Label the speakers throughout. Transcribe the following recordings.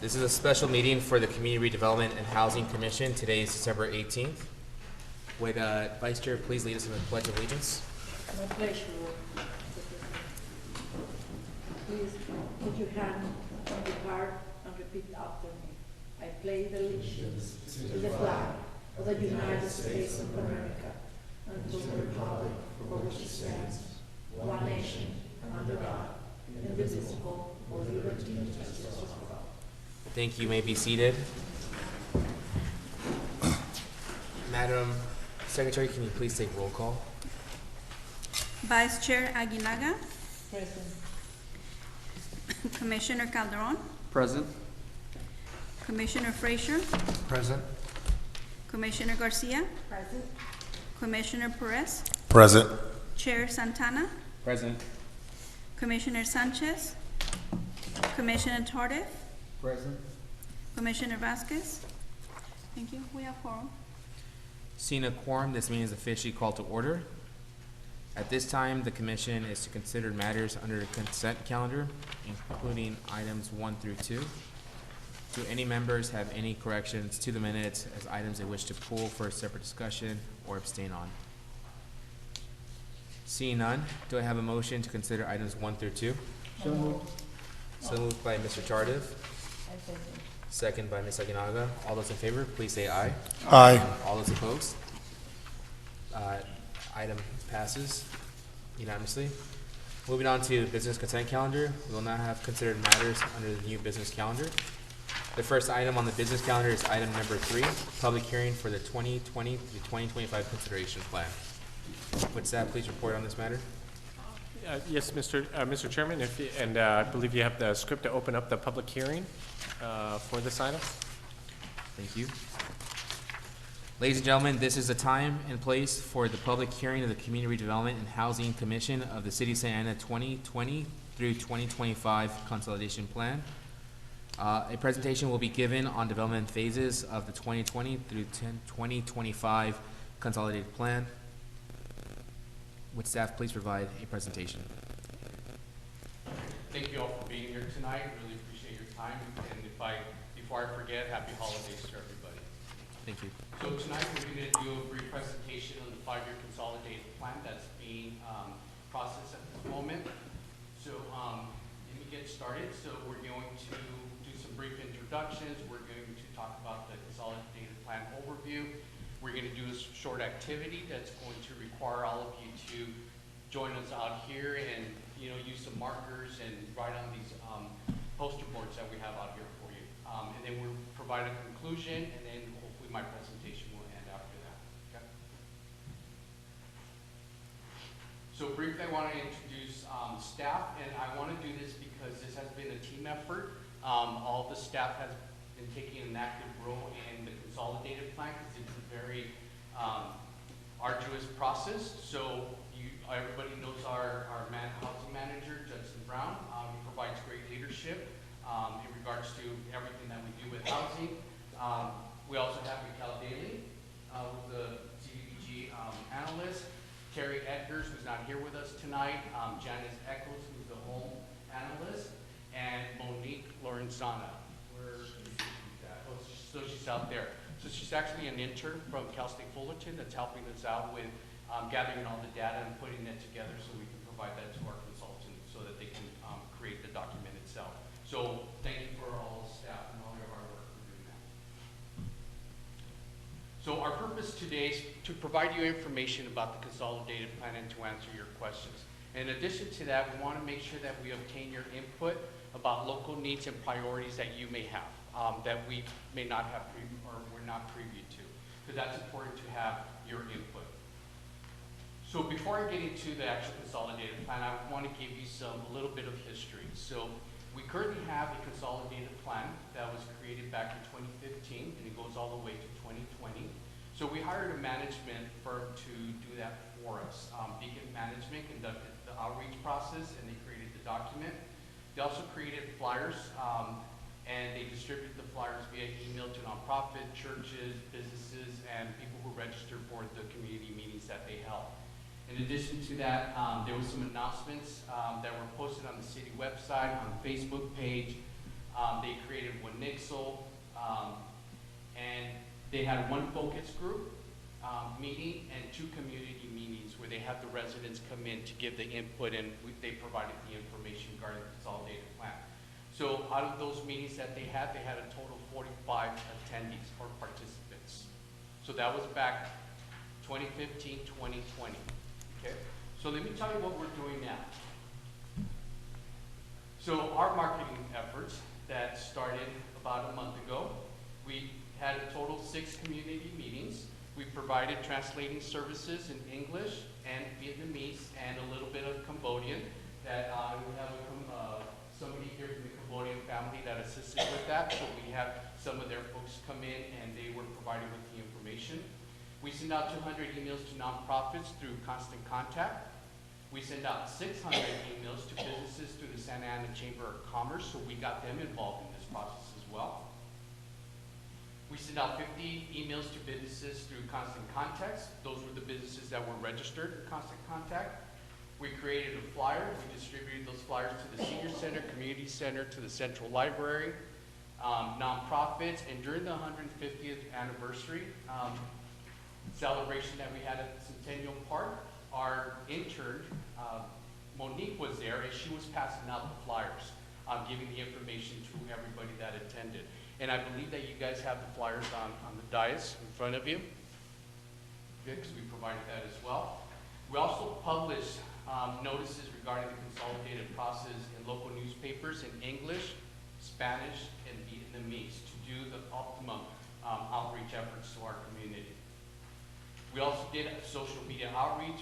Speaker 1: This is a special meeting for the Community Redevelopment and Housing Commission. Today is December 18th. Would Vice Chair please lead us in the Pledge of Allegiance?
Speaker 2: My pleasure. Please put your hand on your heart and repeat after me. I pledge allegiance to the flag of the United States of America and to the republic for which it stands, one nation, under God, indivisible, with liberty and justice for all.
Speaker 1: Thank you. You may be seated. Madam Secretary, can you please take roll call?
Speaker 3: Vice Chair Aguinaga,
Speaker 2: Present.
Speaker 3: Commissioner Calderon,
Speaker 4: Present.
Speaker 3: Commissioner Frazier,
Speaker 4: Present.
Speaker 3: Commissioner Garcia,
Speaker 2: Present.
Speaker 3: Commissioner Perez,
Speaker 5: Present.
Speaker 3: Chair Santana,
Speaker 4: Present.
Speaker 3: Commissioner Sanchez, Commissioner Tardif,
Speaker 4: Present.
Speaker 3: Commissioner Vasquez. Thank you. We have quorum.
Speaker 1: Seeing a quorum, this meeting is officially called to order. At this time, the commission is to consider matters under the consent calendar, including items 1 through 2. Do any members have any corrections to the minutes as items they wish to pull for a separate discussion or abstain on? Seeing none, do I have a motion to consider items 1 through 2?
Speaker 4: So moved.
Speaker 1: So moved by Mr. Tardif,
Speaker 2: I second.
Speaker 1: second by Ms. Aguinaga. All those in favor, please say aye.
Speaker 5: Aye.
Speaker 1: All those opposed? Item passes unanimously. Moving on to business consent calendar, we will now have considered matters under the new business calendar. The first item on the business calendar is item number 3, public hearing for the 2020 to 2025 consideration plan. Would staff please report on this matter?
Speaker 6: Yes, Mr. Chairman, I believe you have the script to open up the public hearing for this item.
Speaker 1: Thank you. Ladies and gentlemen, this is the time and place for the public hearing of the Community Redevelopment and Housing Commission of the City of Santa Ana 2020 through 2025 Consolidation Plan. A presentation will be given on development phases of the 2020 through 2025 Consolidated Plan. Would staff please provide a presentation?
Speaker 7: Thank you all for being here tonight. Really appreciate your time. And before I forget, happy holidays to everybody.
Speaker 1: Thank you.
Speaker 7: So tonight we're going to do a brief presentation on the 5-year consolidated plan that's being processed at this moment. So let me get started. So we're going to do some brief introductions. We're going to talk about the consolidated plan overview. We're going to do a short activity that's going to require all of you to join us out here and use some markers and write on these poster boards that we have out here for you. And then we'll provide a conclusion, and then hopefully my presentation will end after that. Okay? So briefly, I want to introduce staff, and I want to do this because this has been a team effort. All the staff has been taking an active role in the consolidated plan because it's a very arduous process. So everybody knows our housing manager, Judson Brown. He provides great leadership in regards to everything that we do with housing. We also have Raquel Daly, who's the CDBG analyst. Terry Edgars, who's not here with us tonight. Janice Eccles, who's the home analyst. And Monique Lorenzana. So she's out there. So she's actually an intern from Cal State Fullerton that's helping us out with gathering all the data and putting it together so we can provide that to our consultants so that they can create the document itself. So thank you for all the staff and all your hard work for doing that. So our purpose today is to provide you information about the consolidated plan and to answer your questions. In addition to that, we want to make sure that we obtain your input about local needs and priorities that you may have, that we may not have or we're not privy to, because that's important to have your input. So before I get into the actual consolidated plan, I want to give you a little bit of history. So we currently have a consolidated plan that was created back in 2015, and it goes all the way to 2020. So we hired a management firm to do that for us. Beacon Management conducted the outreach process, and they created the document. They also created flyers, and they distributed the flyers via email to nonprofit, churches, businesses, and people who registered for the community meetings that they held. In addition to that, there were some announcements that were posted on the city website, on the Facebook page, They created one nixle, and they had one focus group meeting and 2 community meetings where they had the residents come in to give the input, and they provided the information regarding the consolidated plan. So out of those meetings that they had a total of 45 attendees or participants. So that was back 2015, 2020, okay? So let me tell you what we're doing now. So our marketing efforts that started about a month ago, we had a total of 6 community meetings. We provided translating services in English and Vietnamese and a little bit of Cambodian. That we have somebody here from the Cambodian family that assisted with that. So we had some of their folks come in and they were provided with the information. We send out 200 emails to nonprofits through Constant Contact. We send out 600 emails to businesses through the Santa Ana Chamber of Commerce, so we got them involved in this process as well. We send out 50 emails to businesses through Constant Contact. Those were the businesses that were registered in Constant Contact. We created a flyer. We distributed those flyers to the Senior Center, Community Center, to the Central Library, nonprofits, and during the 150th anniversary celebration that we had at Centennial Park, our intern, Monique, was there, and she was passing out the flyers, giving the information to everybody that attended. And I believe that you guys have the flyers on the dais in front of you. Good, because we provided that as well. We also published notices regarding the consolidated process in local newspapers in English, Spanish, and Vietnamese to do the optimum outreach efforts to our community. We also did a social media outreach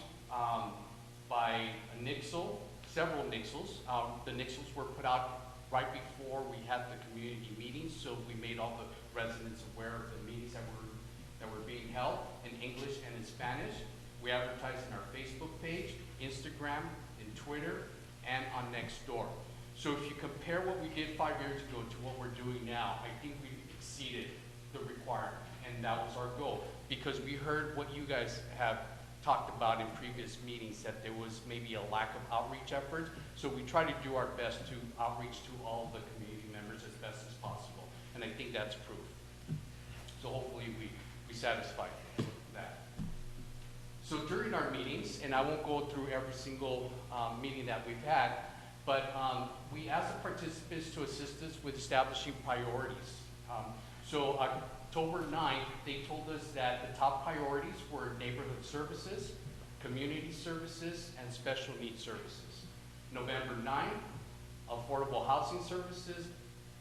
Speaker 7: by a nixle, several nixles. The nixles were put out right before we had the community meetings, so we made all the residents aware of the meetings that were being held in English and in Spanish. We advertised in our Facebook page, Instagram, and Twitter, and on Nextdoor. So if you compare what we did 5 years ago to what we're doing now, I think we exceeded the requirement, and that was our goal. Because we heard what you guys have talked about in previous meetings, that there was maybe a lack of outreach efforts. So we try to do our best to outreach to all of the community members as best as possible. And I think that's proof. So hopefully we satisfy that. So during our meetings, and I won't go through every single meeting that we've had, but we asked the participants to assist us with establishing priorities. So October 9th, they told us that the top priorities were neighborhood services, community services, and special needs services. November 9th, affordable housing services,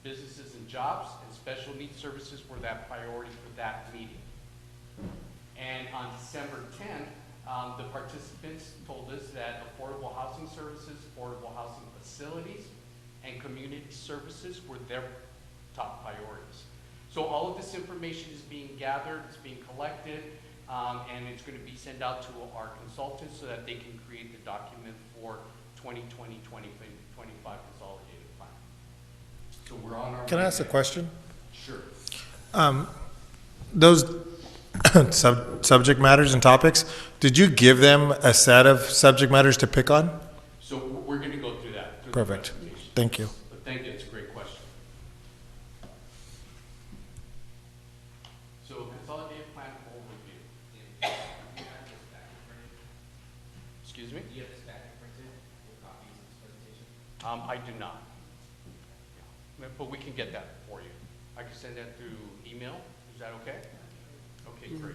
Speaker 7: businesses and jobs, and special needs services were that priority for that meeting. And on December 10th, the participants told us that affordable housing services, affordable housing facilities, and community services were their top priorities. So all of this information is being gathered, it's being collected, and it's going to be sent out to our consultants so that they can create the document for 2020-2025 consolidated plan. So we're on our
Speaker 5: Can I
Speaker 7: way
Speaker 5: ask a
Speaker 7: there.
Speaker 5: question?
Speaker 7: Sure.
Speaker 5: Those subject matters and topics, did you give them a set of subject matters to pick on?
Speaker 7: So we're going to go through that. Through
Speaker 5: Perfect.
Speaker 7: The presentation.
Speaker 5: Thank you.
Speaker 7: But thank you, it's a great question. So consolidated plan overview. Excuse me?
Speaker 1: Do you have this packet printed with copies of this presentation?
Speaker 7: I do not. Yeah. But we can get that for you. I can send that through email. Is that okay? Okay, great.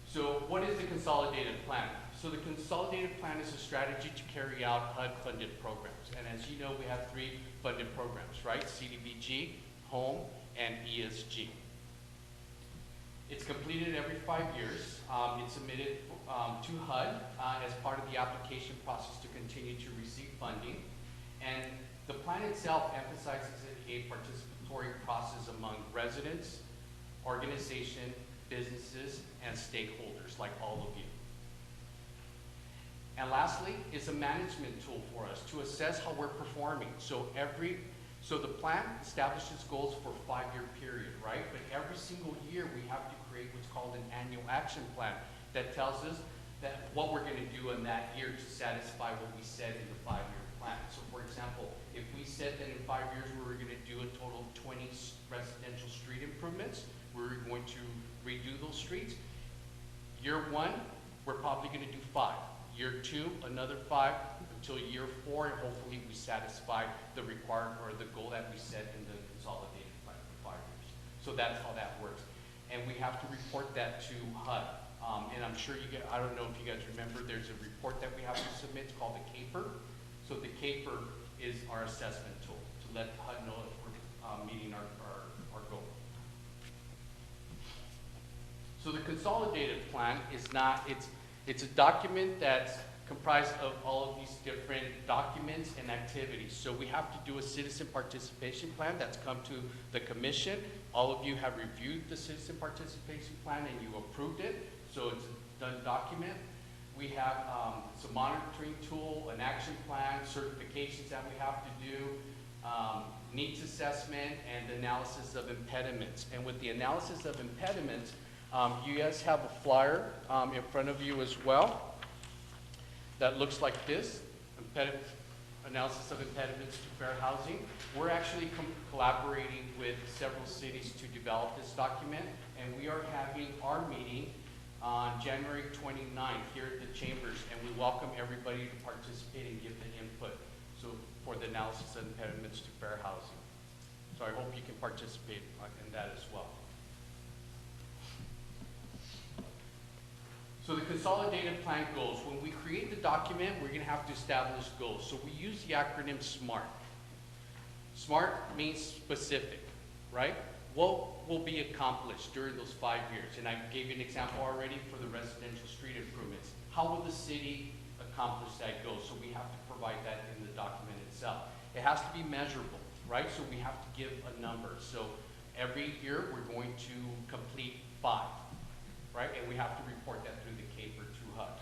Speaker 7: So what is the consolidated plan? So the consolidated plan is a strategy to carry out HUD-funded programs. And as you know, we have 3 funded programs, right? CDBG, Home, and ESG. It's completed every 5 years. It's submitted to HUD as part of the application process to continue to receive funding. And the plan itself emphasizes a participatory process among residents, organization, businesses, and stakeholders like all of you. And lastly, it's a management tool for us to assess how we're performing. So the plan establishes goals for a 5-year period, right? But every single year we have to create what's called an annual action plan that tells us that what we're going to do in that year to satisfy what we said in the 5-year plan. plan. So for example, if we said that in 5 years we were gonna do a total of 20 residential street improvements, we were going to redo those streets. Year 1, we're probably gonna do 5. Year 2, another 5, until year 4, and hopefully we satisfy the required, or the goal that we set in the consolidated plan for 5 years. So that's how that works. And we have to report that to HUD. And I'm sure you get, I don't know if you guys remember, there's a report that we have to submit called the CAPER. So the CAPER is our assessment tool to let HUD know if we're meeting our goal. So the consolidated plan is not, it's a document that's comprised of all of these different documents and activities. So we have to do a citizen participation plan that's come to the commission. All of you have reviewed the citizen participation plan and you approved it. So it's a done document. We have some monitoring tool, an action plan, certifications that we have to do, needs assessment, and analysis of impediments. And with the analysis of impediments, you guys have a flyer in front of you as well that looks like this, analysis of impediments to fair housing. We're actually collaborating with several cities to develop this document, and we are having our meeting on January 29th here at the chambers, and we welcome everybody to participate and give the input for the analysis of impediments to fair housing. So I hope you can participate in that as well. So the consolidated plan goals. When we create the document, we're going to have to establish goals. So we use the acronym SMART. SMART means specific, right? What will be accomplished during those 5 years? And I gave you an example already for the residential street improvements. How will the city accomplish that goal? So we have to provide that in the document itself. It has to be measurable, right? So we have to give a number. So every year we're going to complete 5. Right? And we have to report that through the CAPER to HUD.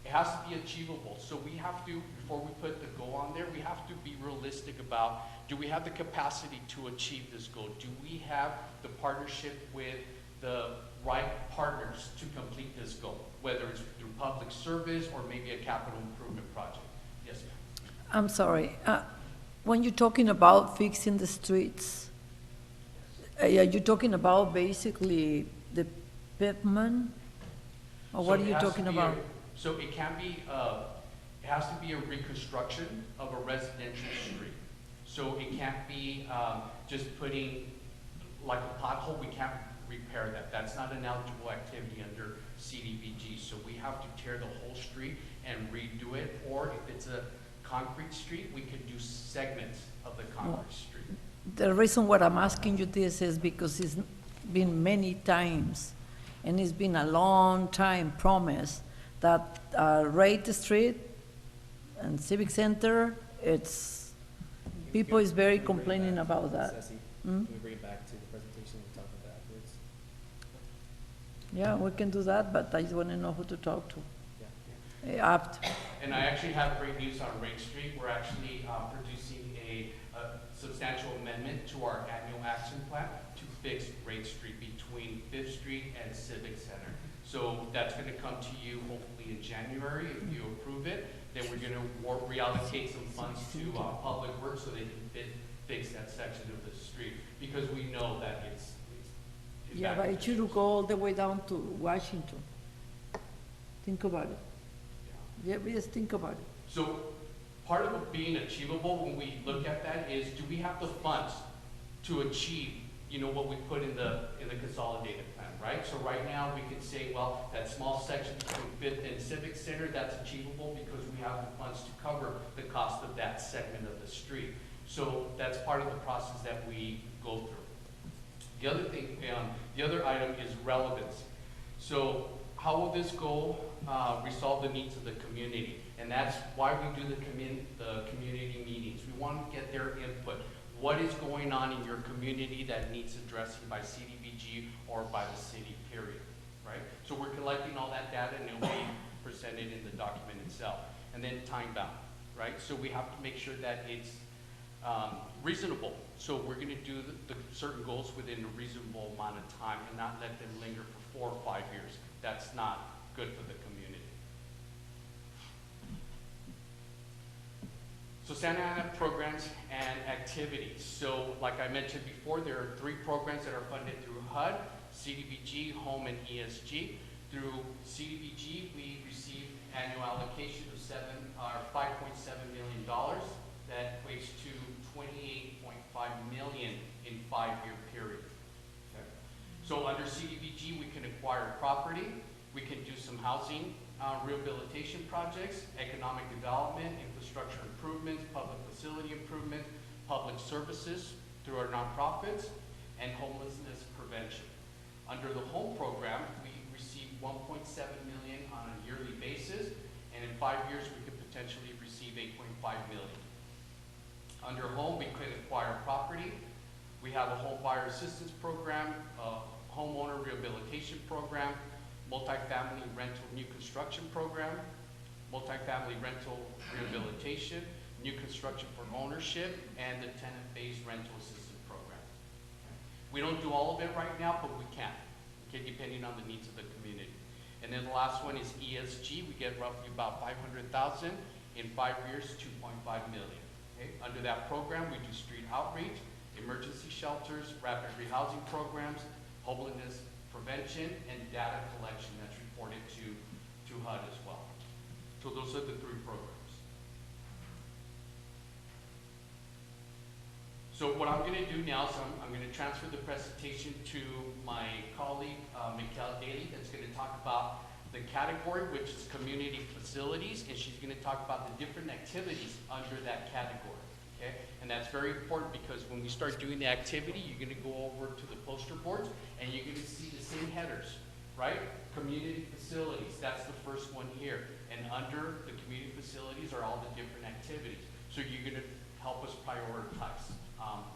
Speaker 7: It has to be achievable. So we have to, before we put the goal on there, we have to be realistic about, do we have the capacity to achieve this goal? Do we have the partnership with the right partners to complete this goal? Whether it's through public service or maybe a capital improvement project. Yes, ma'am.
Speaker 2: I'm sorry. When you're talking about fixing the streets, are you talking about basically the pavement? Or what are you talking about?
Speaker 7: So it can be, it has to be a reconstruction of a residential street. So it can't be just putting like a pothole, we can't repair that. That's not an eligible activity under CDBG. So we have to tear the whole street and redo it. Or if it's a concrete street, we could do segments of the concrete street.
Speaker 2: The reason why I'm asking you this is because it's been many times, and it's been a long time promise that Rate Street and Civic Center, people is very complaining about that.
Speaker 1: Ceci,
Speaker 2: Hmm?
Speaker 1: can we bring it back to the presentation and talk about that afterwards?
Speaker 2: Yeah, we can do that, but I just want to know who to talk to.
Speaker 1: Yeah.
Speaker 2: After.
Speaker 7: And I actually have great news on Rate Street. We're actually producing a substantial amendment to our annual action plan to fix Rate Street between 5th Street and Civic Center. So that's going to come to you hopefully in January if you approve it. Then we're going to reallocate some funds to Public Works so they can fix that section of the street, because we know that it's
Speaker 2: Yeah, but it should go all the way down to Washington. Think about it. Yeah, just think about it.
Speaker 7: So part of it being achievable when we look at that is, do we have the funds to achieve, what we put in the consolidated plan, right? So right now we can say, well, that small section between 5th and Civic Center, that's achievable because we have the funds to cover the cost of that segment of the street. So that's part of the process that we go through. The other thing, the other item is relevance. So how will this goal resolve the needs of the community? And that's why we do the community meetings. We want to get their input. What is going on in your community that needs addressing by CDBG or by the city, period, right? So we're collecting all that data and it'll be presented in the document itself. And then time bound, right? So we have to make sure that it's reasonable. So we're going to do the certain goals within a reasonable amount of time and not let them linger for 4 or 5 years. That's not good for the community. So Santa Ana programs and activities. So like I mentioned before, there are 3 programs that are funded through HUD, CDBG, Home, and ESG. Through CDBG, we receive annual allocation of $5.7 million. That equates to $28.5 million in 5-year period. Okay. So under CDBG, we can acquire property, we can do some housing rehabilitation projects, economic development, infrastructure improvements, public facility improvements, public services through our nonprofits, and homelessness prevention. Under the home program, we receive $1.7 million on a yearly basis, and in 5 years, we could potentially receive $8.5 million. Under home, we could acquire property. We have a home buyer assistance program, a homeowner rehabilitation program, multifamily rental new construction program, multifamily rental rehabilitation, new construction for ownership, and the tenant-based rental assistance program. We don't do all of it right now, but we can, okay, depending on the needs of the community. And then the last one is ESG. We get roughly about $500,000 in 5 years, $2.5 million. Okay? Under that program, we do street outreach, emergency shelters, rapid rehousing programs, homelessness prevention, and data collection that's reported to HUD as well. So those are the 3 programs. So what I'm going to do now is I'm going to transfer the presentation to my colleague, Mikkel Daly, that's going to talk about the category, which is community facilities, and she's going to talk about the different activities under that category. Okay? And that's very important because when we start doing the activity, you're going to go over to the poster boards and you're going to see the same headers, right? Community facilities, that's the first one here. And under the community facilities are all the different activities. So you're going to help us prioritize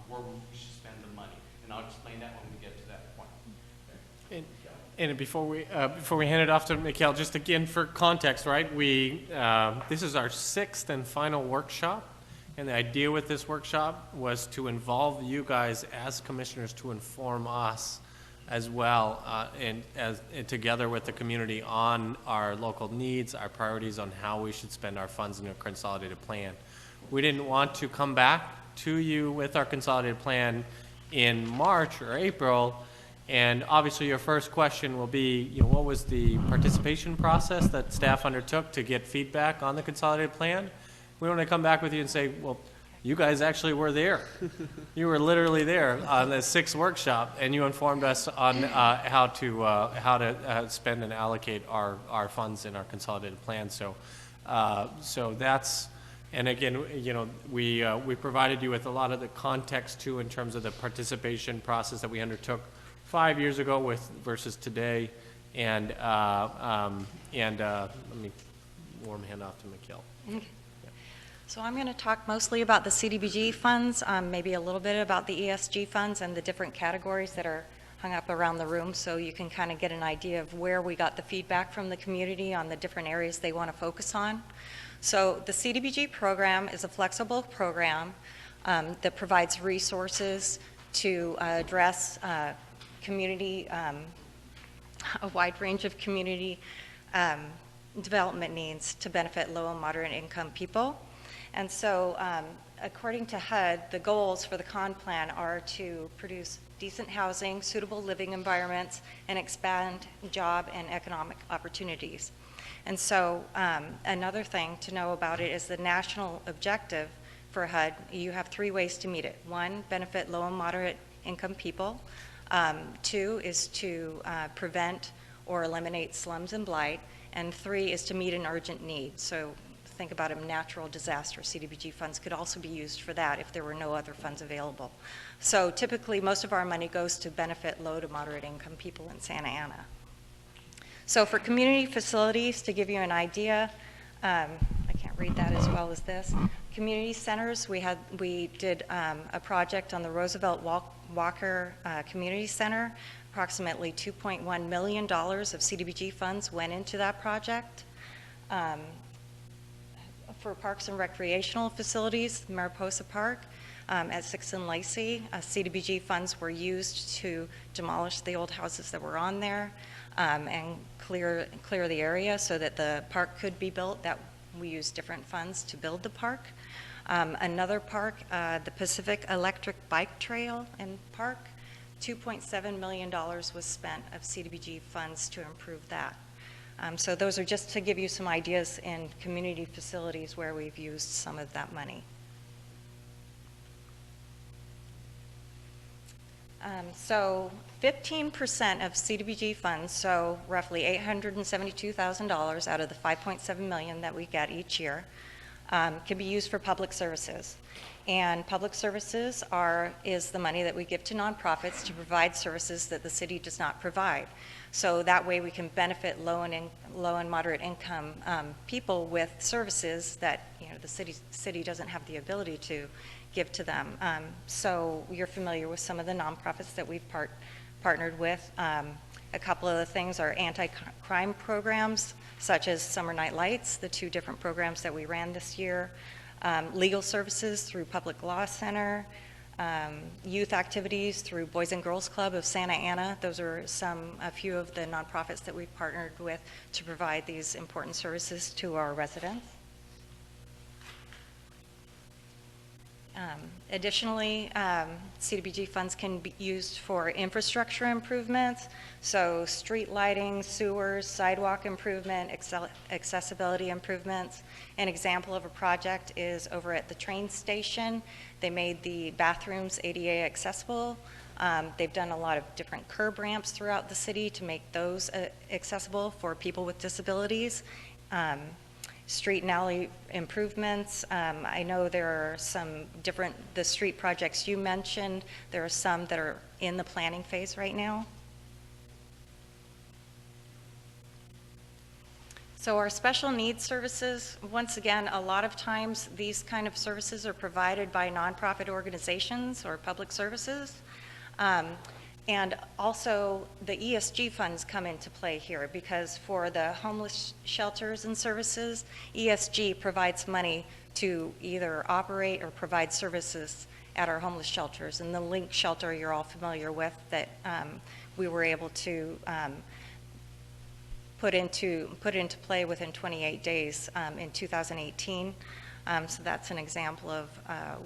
Speaker 7: where we should spend the money. And I'll explain that when we get to that point.
Speaker 6: And before we hand it off to Mikkel, just again for context, right? This is our 6th and final workshop. And the idea with this workshop was to involve you guys as commissioners to inform us as well, and together with the community on our local needs, our priorities on how we should spend our funds in a consolidated plan. We didn't want to come back to you with our consolidated plan in March or April, and obviously your first question will be, what was the participation process that staff undertook to get feedback on the consolidated plan? We want to come back with you and say, well, you guys actually were there. You were literally there on the 6th workshop, and you informed us on how to spend and allocate our funds in our consolidated plan. So that's, and again, we provided you with a lot of the context too in terms of the participation process that we undertook 5 years ago versus today, and let me warm hand off to Mikkel.
Speaker 8: So I'm going to talk mostly about the CDBG funds, maybe a little bit about the ESG funds and the different categories that are hung up around the room, so you can kind of get an idea of where we got the feedback from the community on the different areas they want to focus on. So the CDBG program is a flexible program that provides resources to address a wide range of community development needs to benefit low and moderate income people. And so, according to HUD, the goals for the CON plan are to produce decent housing, suitable living environments, and expand job and economic opportunities. And so, another thing to know about it is the national objective for HUD. You have 3 ways to meet it. 1, benefit low and moderate income people. 2 is to prevent or eliminate slums and blight. And 3 is to meet an urgent need. So think about a natural disaster. CDBG funds could also be used for that if there were no other funds available. So typically, most of our money goes to benefit low to moderate income people in Santa Ana. So for community facilities, to give you an idea, I can't read that as well as this. Community centers, we did a project on the Roosevelt Walker Community Center. Approximately $2.1 million of CDBG funds went into that project. For parks and recreational facilities, Mariposa Park at 6th and Lacey, CDBG funds were used to demolish the old houses that were on there and clear the area so that the park could be built. That we used different funds to build the park. Another park, the Pacific Electric Bike Trail and Park, $2.7 million was spent of CDBG funds to improve that. So those are just to give you some ideas in community facilities where we've used some of that money. So 15% of CDBG funds, so roughly $872,000 out of the $5.7 million that we get each year, can be used for public services. And public services is the money that we give to nonprofits to provide services that the city does not provide. So that way we can benefit low and moderate income people with services that the city doesn't have the ability to give to them. So you're familiar with some of the nonprofits that we've partnered with. A couple of the things are anti-crime programs, such as Summer Night Lights, the 2 different programs that we ran this year, legal services through Public Law Center, youth activities through Boys and Girls Club of Santa Ana. Those are a few of the nonprofits that we've partnered with to provide these important services to our residents. Additionally, CDBG funds can be used for infrastructure improvements, so street lighting, sewers, sidewalk improvement, accessibility improvements. An example of a project is over at the train station. They made the bathrooms ADA accessible. They've done a lot of different curb ramps throughout the city to make those accessible for people with disabilities. Street and alley improvements. I know there are some the street projects you mentioned, there are some that are in the planning phase right now. So our special needs services, once again, a lot of times these kind of services are provided by nonprofit organizations or public services. And also the ESG funds come into play here because for the homeless shelters and services, ESG provides money to either operate or provide services at our homeless shelters. And the Link shelter you're all familiar with that we were able to put into play within 28 days in 2018. So that's an example of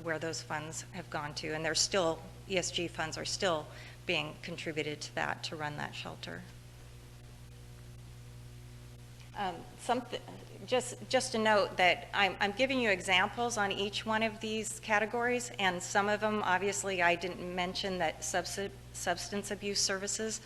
Speaker 8: where those funds have gone to. And there's still, ESG funds are still being contributed to that to run that shelter. Just to note that I'm giving you examples on each one of these categories, and some of them, obviously, I didn't mention that substance abuse services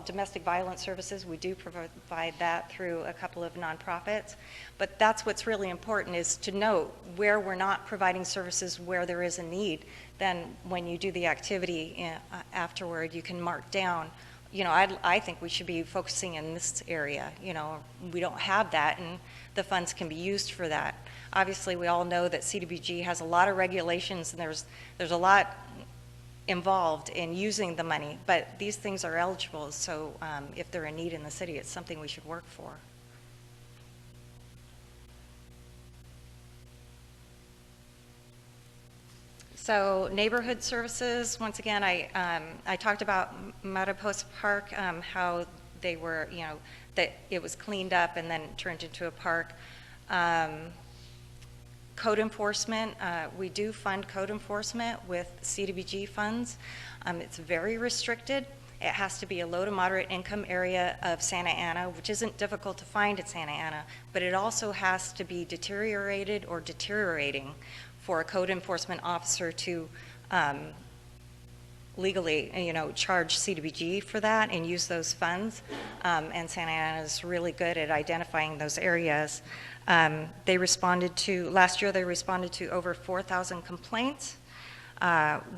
Speaker 8: domestic violence services, we do provide that through a couple of nonprofits. But that's what's really important is to note where we're not providing services where there is a need. Then when you do the activity afterward, you can mark down, I think we should be focusing in this area. We don't have that, and the funds can be used for that. Obviously, we all know that CDBG has a lot of regulations, and there's a lot involved in using the money, but these things are eligible, so if they're in need in the city, it's something we should work for. So neighborhood services, once again, I talked about Mariposa Park, how they were, that it was cleaned up and then turned into a park. Code enforcement, we do fund code enforcement with CDBG funds. It's very restricted. It has to be a low to moderate income area of Santa Ana, which isn't difficult to find at Santa Ana, but it also has to be deteriorated or deteriorating for a code enforcement officer to legally, charge CDBG for that and use those funds. And Santa Ana is really good at identifying those areas. Last year they responded to over 4,000 complaints,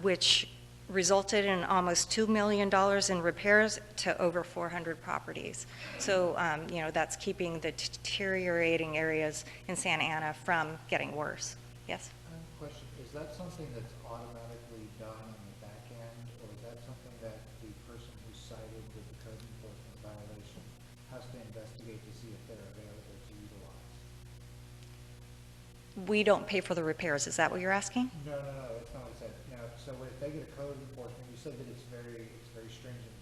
Speaker 8: which resulted in almost $2 million in repairs to over 400 properties. So, that's keeping the deteriorating areas in Santa Ana from getting worse. Yes?
Speaker 4: I have a question. Is that something that's automatically done on the back end, or is that something that the person who's cited with the code enforcement violation has to investigate to see if they're available to utilize?
Speaker 8: We don't pay for the repairs. Is that what you're asking?
Speaker 4: No, that's not what I said. Now, so if they get a code enforcement, you said that it's very stringent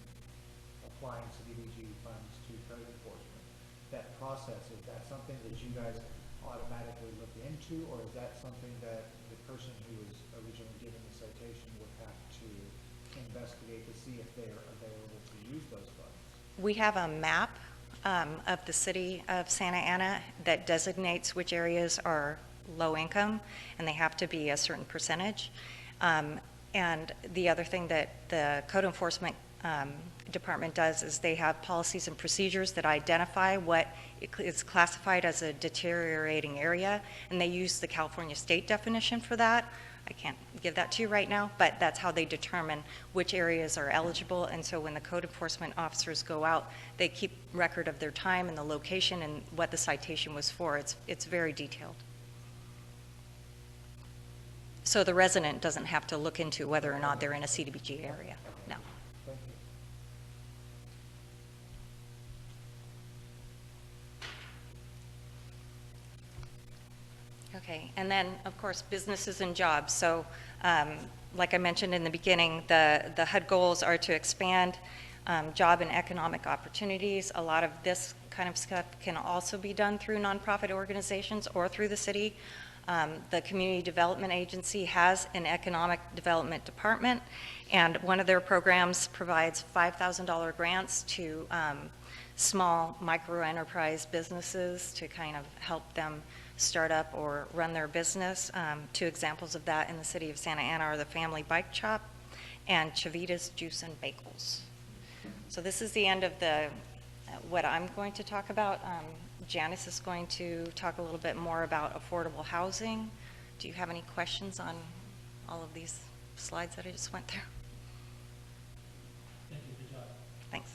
Speaker 4: applying CDBG funds to code enforcement. That process, is that something that you guys automatically look into, or is that something that the person who was originally given the citation would have to investigate to see if they're available to use those funds?
Speaker 8: We have a map of the city of Santa Ana that designates which areas are low income, and they have to be a certain percentage. And the other thing that the code enforcement department does is they have policies and procedures that identify what is classified as a deteriorating area, and they use the California state definition for that. I can't give that to you right now, but that's how they determine which areas are eligible. And so when the code enforcement officers go out, they keep record of their time and the location and what the citation was for. It's very detailed. So the resident doesn't have to look into whether or not they're in a CDBG area. No.
Speaker 4: Thank you.
Speaker 8: Okay, and then, of course, businesses and jobs. So, like I mentioned in the beginning, the HUD goals are to expand job and economic opportunities. A lot of this kind of stuff can also be done through nonprofit organizations or through the city. The Community Development Agency has an economic development department, and one of their programs provides $5,000 grants to small micro-enterprise businesses to kind of help them start up or run their business. Two examples of that in the city of Santa Ana are the Family Bike Shop and Chavita's Juice and Bagels. So this is the end of what I'm going to talk about. Janice is going to talk a little bit more about affordable housing. Do you have any questions on all of these slides that I just went through?
Speaker 9: Thank you, good job.
Speaker 8: Thanks.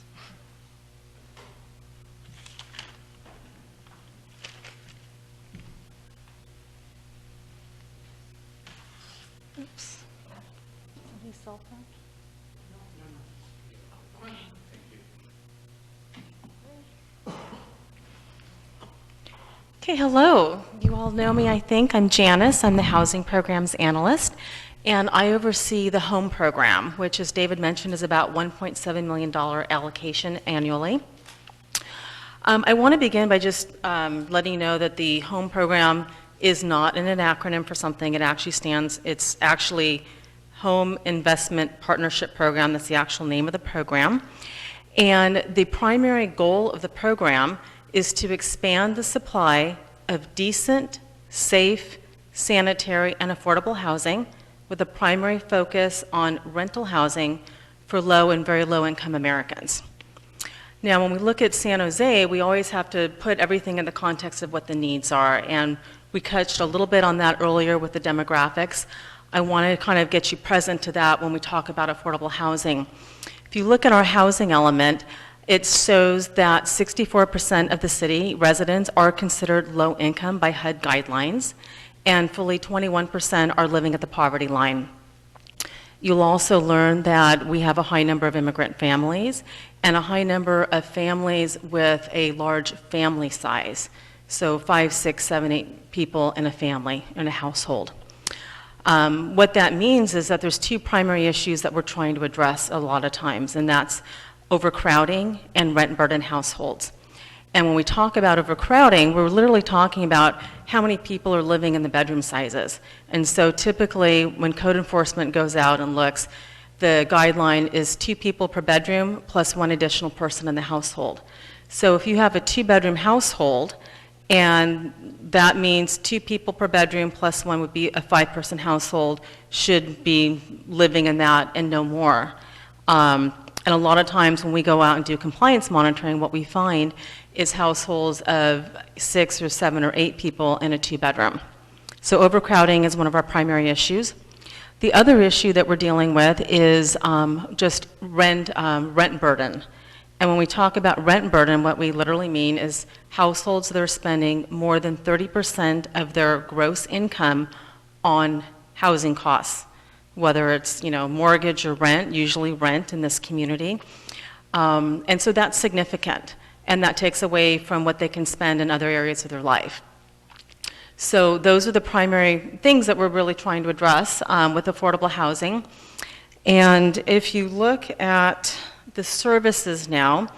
Speaker 8: Oops. Somebody's cell phone?
Speaker 10: Okay, hello. You all know me, I think. I'm Janice. I'm the Housing Programs Analyst, and I oversee the Home Program, which, as David mentioned, is about $1.7 million allocation annually. I want to begin by just letting you know that the Home Program is not an acronym for something. It actually it's actually Home Investment Partnership Program. That's the actual name of the program. And the primary goal of the program is to expand the supply of decent, safe, sanitary, and affordable housing with a primary focus on rental housing for low and very low income Americans. Now, when we look at San Jose, we always have to put everything in the context of what the needs are, and we touched a little bit on that earlier with the demographics. I want to kind of get you present to that when we talk about affordable housing. If you look at our housing element, it shows that 64% of the city residents are considered low income by HUD guidelines, and fully 21% are living at the poverty line. You'll also learn that we have a high number of immigrant families and a high number of families with a large family size. So 5, 6, 7, 8 people in a family, in a household. What that means is that there's two primary issues that we're trying to address a lot of times, and that's overcrowding and rent burden households. And when we talk about overcrowding, we're literally talking about how many people are living in the bedroom sizes. And so typically when code enforcement goes out and looks, the guideline is 2 people per bedroom plus 1 additional person in the household. So if you have a 2-bedroom household, and that means 2 people per bedroom plus 1 would be a 5-person household, should be living in that and no more. And a lot of times when we go out and do compliance monitoring, what we find is households of 6 or 7 or 8 people in a 2-bedroom. So overcrowding is one of our primary issues. The other issue that we're dealing with is just rent burden. And when we talk about rent burden, what we literally mean is households that are spending more than 30% of their gross income on housing costs, whether it's mortgage or rent, usually rent in this community. And so that's significant, and that takes away from what they can spend in other areas of their life. So those are the primary things that we're really trying to address with affordable housing. And if you look at the services now,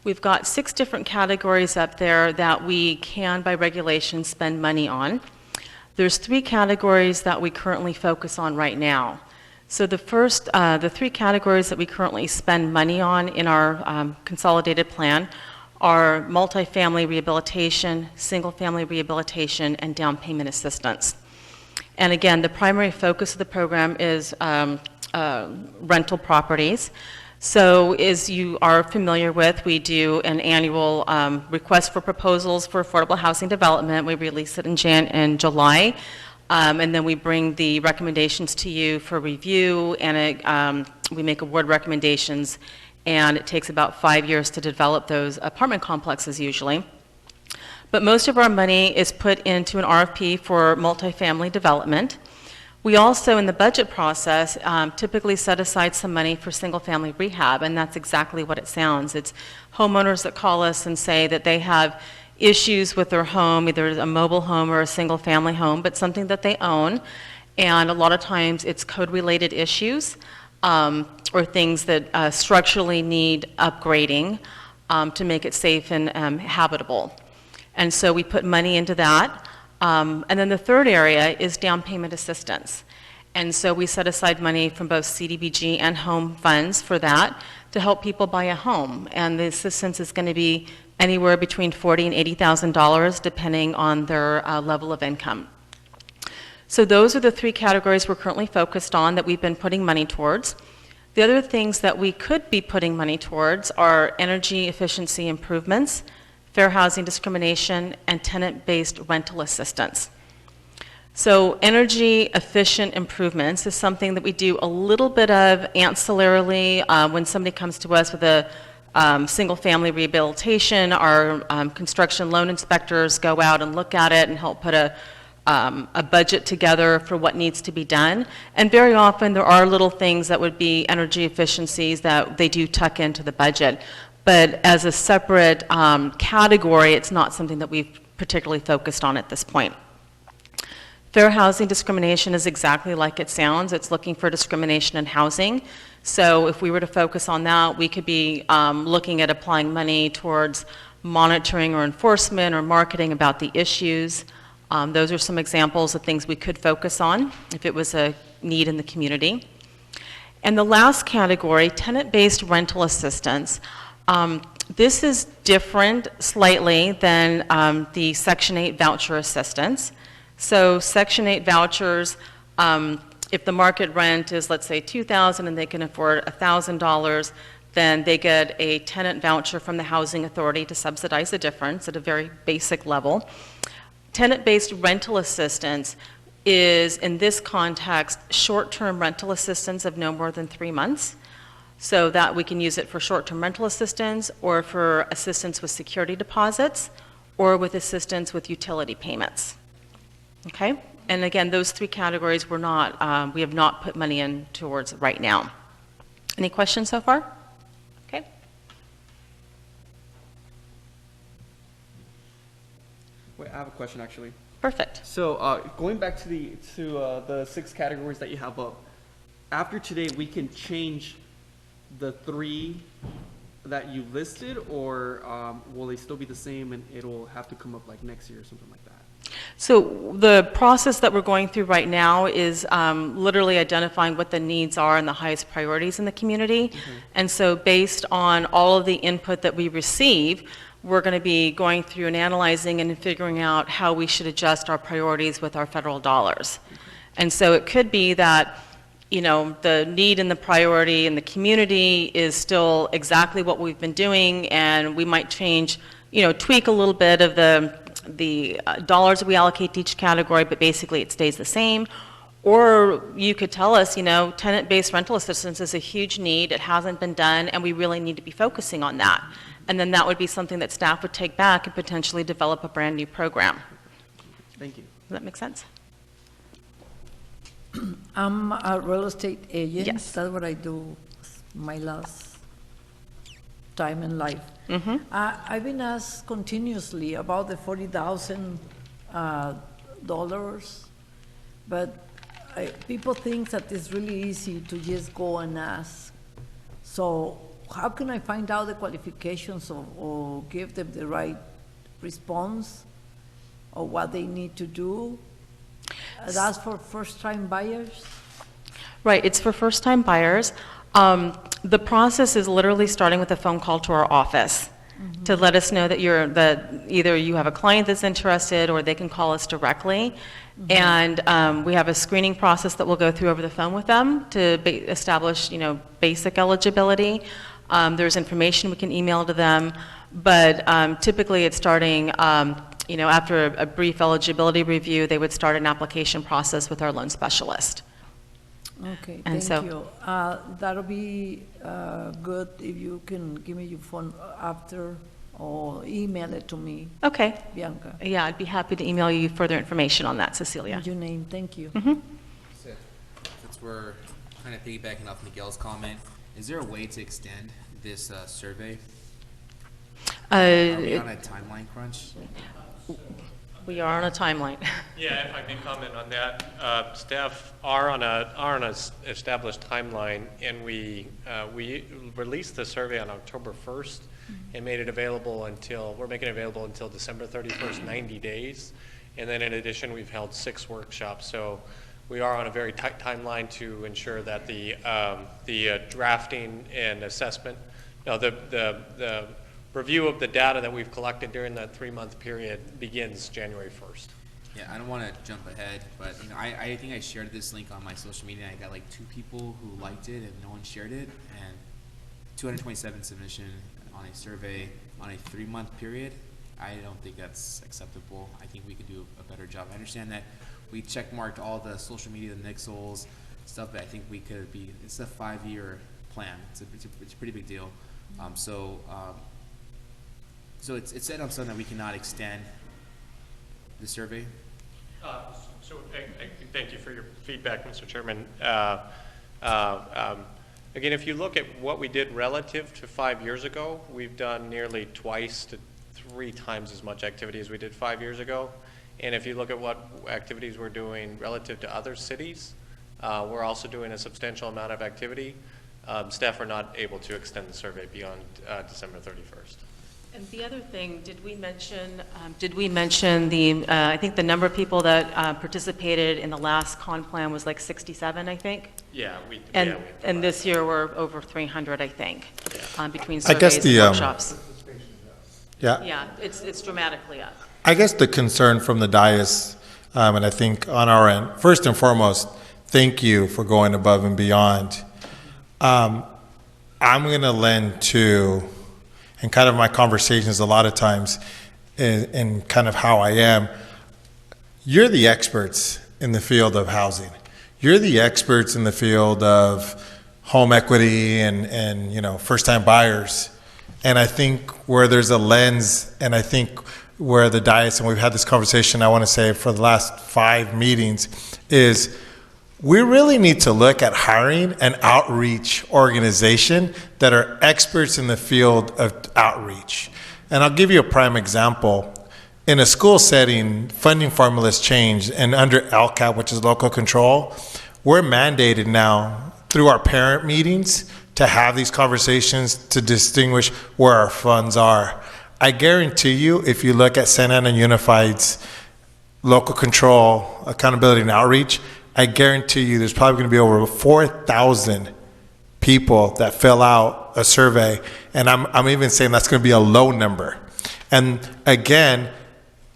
Speaker 10: We've got 6 different categories up there that we can, by regulation, spend money on. There's 3 categories that we currently focus on right now. So the 3 categories that we currently spend money on in our consolidated plan are multifamily rehabilitation, single-family rehabilitation, and down payment assistance. And again, the primary focus of the program is rental properties. So as you are familiar with, we do an annual request for proposals for affordable housing development. We release it in July, and then we bring the recommendations to you for review, and we make award recommendations, and it takes about 5 years to develop those apartment complexes usually. But most of our money is put into an RFP for multifamily development. We also, in the budget process, typically set aside some money for single-family rehab, and that's exactly what it sounds. It's homeowners that call us and say that they have issues with their home, either a mobile home or a single-family home, but something that they own, and a lot of times it's code-related issues or things that structurally need upgrading to make it safe and habitable. And so we put money into that. And then the third area is down payment assistance. And so we set aside money from both CDBG and home funds for that to help people buy a home. And the assistance is going to be anywhere between $40,000 and $80,000 depending on their level of income. So those are the 3 categories we're currently focused on that we've been putting money towards. The other things that we could be putting money towards are energy efficiency improvements, fair housing discrimination, and tenant-based rental assistance. So energy efficient improvements is something that we do a little bit of ancillarily when somebody comes to us with a single-family rehabilitation. Our construction loan inspectors go out and look at it and help put a budget together for what needs to be done. And very often there are little things that would be energy efficiencies that they do tuck into the budget. But as a separate category, it's not something that we've particularly focused on at this point. Fair housing discrimination is exactly like it sounds. It's looking for discrimination in housing. So if we were to focus on that, we could be looking at applying money towards monitoring or enforcement or marketing about the issues. Those are some examples of things we could focus on if it was a need in the community. And the last category, tenant-based rental assistance. This is different slightly than the Section 8 voucher assistance. So Section 8 vouchers, if the market rent is, let's say, $2,000 and they can afford $1,000, then they get a tenant voucher from the Housing Authority to subsidize the difference at a very basic level. Tenant-based rental assistance is, in this context, short-term rental assistance of no more than 3 months. So that we can use it for short-term rental assistance or for assistance with security deposits or with assistance with utility payments. Okay? And again, those 3 categories we have not put money in towards right now. Any questions so far? Okay.
Speaker 9: Wait, I have a question actually.
Speaker 10: Perfect.
Speaker 9: So going back to the 6 categories that you have up, after today we can change the 3 that you listed, or will they still be the same and it'll have to come up like next year or something like that?
Speaker 10: So the process that we're going through right now is literally identifying what the needs are and the highest priorities in the community. Mm-hmm. And so based on all of the input that we receive, we're going to be going through and analyzing and figuring out how we should adjust our priorities with our federal dollars. Okay. And so it could be that, you know, the need and the priority in the community is still exactly what we've been doing, and we might change, you know, tweak a little bit of the dollars that we allocate to each category, but basically it stays the same. Or you could tell us, you know, tenant-based rental assistance is a huge need, it hasn't been done, and we really need to be focusing on that. And then that would be something that staff would take back and potentially develop a brand new program.
Speaker 9: Thank you.
Speaker 10: Does that make sense?
Speaker 2: I'm a real estate agent.
Speaker 10: Yes.
Speaker 2: That's what I do my last time in life.
Speaker 10: Mm-hmm.
Speaker 2: I've been asked continuously about the $40,000, but people think that it's really easy to just go and ask. So how can I find out the qualifications or give them the right response or what they need to do? That's for first-time buyers?
Speaker 10: Right, it's for first-time buyers. The process is literally starting with a phone call to our office to let us know that either you have a client that's interested or they can call us directly. And we have a screening process that we'll go through over the phone with them to establish, basic eligibility. There's information we can email to them, but typically it's starting, after a brief eligibility review, they would start an application process with our loan specialist.
Speaker 2: Okay,
Speaker 10: And
Speaker 2: thank
Speaker 10: so-
Speaker 2: you. That'll be good if you can give me your phone after or email it to me,
Speaker 10: Okay.
Speaker 2: Bianca.
Speaker 10: Yeah, I'd be happy to email you further information on that, Cecilia.
Speaker 2: Your name, thank you.
Speaker 1: Since we're kind of piggybacking off Miguel's comment, is there a way to extend this survey? Are we on a timeline crunch?
Speaker 10: We are on a timeline.
Speaker 6: Yeah, if I can comment on that, staff are on a established timeline, and we released the survey on October 1st and made it available we're making it available until December 31st, 90 days. And then in addition, we've held 6 workshops. So we are on a very tight timeline to ensure that the drafting and assessment, the review of the data that we've collected during that 3-month period begins January 1st.
Speaker 1: Yeah, I don't want to jump ahead, but I think I shared this link on my social media. I got like 2 people who liked it and no one shared it, and 227 submission on a survey on a 3-month period. I don't think that's acceptable. I think we could do a better job. I understand that we check marked all the social media, the Nixels stuff, but I think we could be. It's a 5-year plan. It's a pretty big deal. So it's set up so that we cannot extend the survey.
Speaker 6: Thank you for your feedback, Mr. Chairman. Again, if you look at what we did relative to 5 years ago, we've done nearly twice to 3 times as much activity as we did 5 years ago. And if you look at what activities we're doing relative to other cities, we're also doing a substantial amount of activity. Staff are not able to extend the survey beyond December 31st.
Speaker 10: And the other thing, did we mention I think the number of people that participated in the last con plan was like 67, I think?
Speaker 6: Yeah,
Speaker 10: And this year we're over 300, I think, between
Speaker 5: I guess
Speaker 10: surveys and workshops.
Speaker 5: Yeah.
Speaker 10: Yeah, it's dramatically up.
Speaker 5: I guess the concern from the dais, and I think on our end, first and foremost, thank you for going above and beyond. I'm going to lend to, and kind of my conversations a lot of times, and kind of how I am, you're the experts in the field of housing. You're the experts in the field of home equity and first-time buyers. And I think where there's a lens, and I think where the dais, and we've had this conversation, I want to say, for the last 5 meetings, is we really need to look at hiring an outreach organization that are experts in the field of outreach. And I'll give you a prime example. In a school setting, funding formulas changed, and under LCAP, which is local control, we're mandated now through our parent meetings to have these conversations to distinguish where our funds are. I guarantee you, if you look at Santa Ana Unified's local control, accountability, and outreach, I guarantee you there's probably going to be over 4,000 people that fill out a survey, and I'm even saying that's going to be a low number. And again,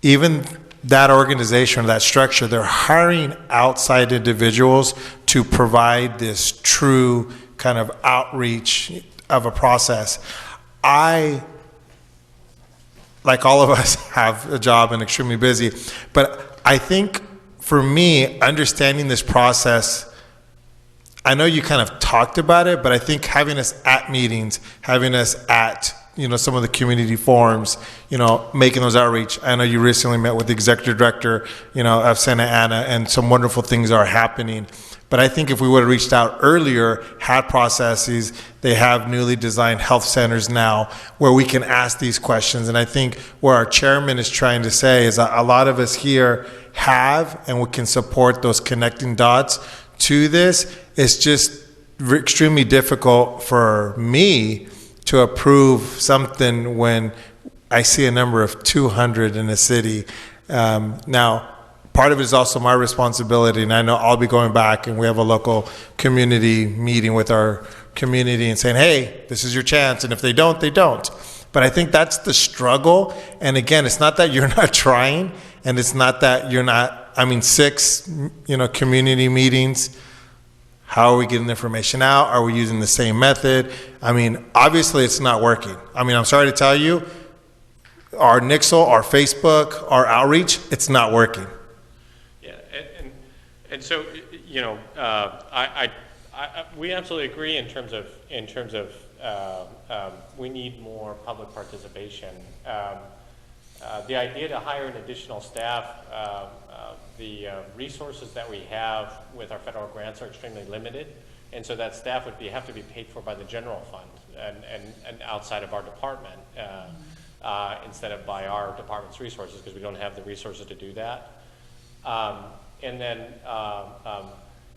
Speaker 5: even that organization or that structure, they're hiring outside individuals to provide this true kind of outreach of a process. I, like all of us, have a job and extremely busy, but I think for me, understanding this process, I know you kind of talked about it, but I think having us at meetings, having us at some of the community forums, making those outreach. I know you recently met with the executive director, of Santa Ana, and some wonderful things are happening. But I think if we would have reached out earlier, had processes, they have newly designed health centers now where we can ask these questions. And I think where our chairman is trying to say is a lot of us here have, and we can support those connecting dots to this. It's just extremely difficult for me to approve something when I see a number of 200 in a city. Now, part of it is also my responsibility, and I know I'll be going back, and we have a local community meeting with our community and saying, hey, this is your chance, and if they don't, they don't. But I think that's the struggle. And again, it's not that you're not trying, and it's not that you're not, 6, community meetings. How are we getting the information out? Are we using the same method? Obviously it's not working. I'm sorry to tell you, our Nixle, our Facebook, our outreach, it's not working.
Speaker 6: Yeah, and so, we absolutely agree in terms of we need more public participation. The idea to hire an additional staff, the resources that we have with our federal grants are extremely limited, and so that staff would have to be paid for by the general fund and outside of our department instead of by our department's resources, because we don't have the resources to do that. And then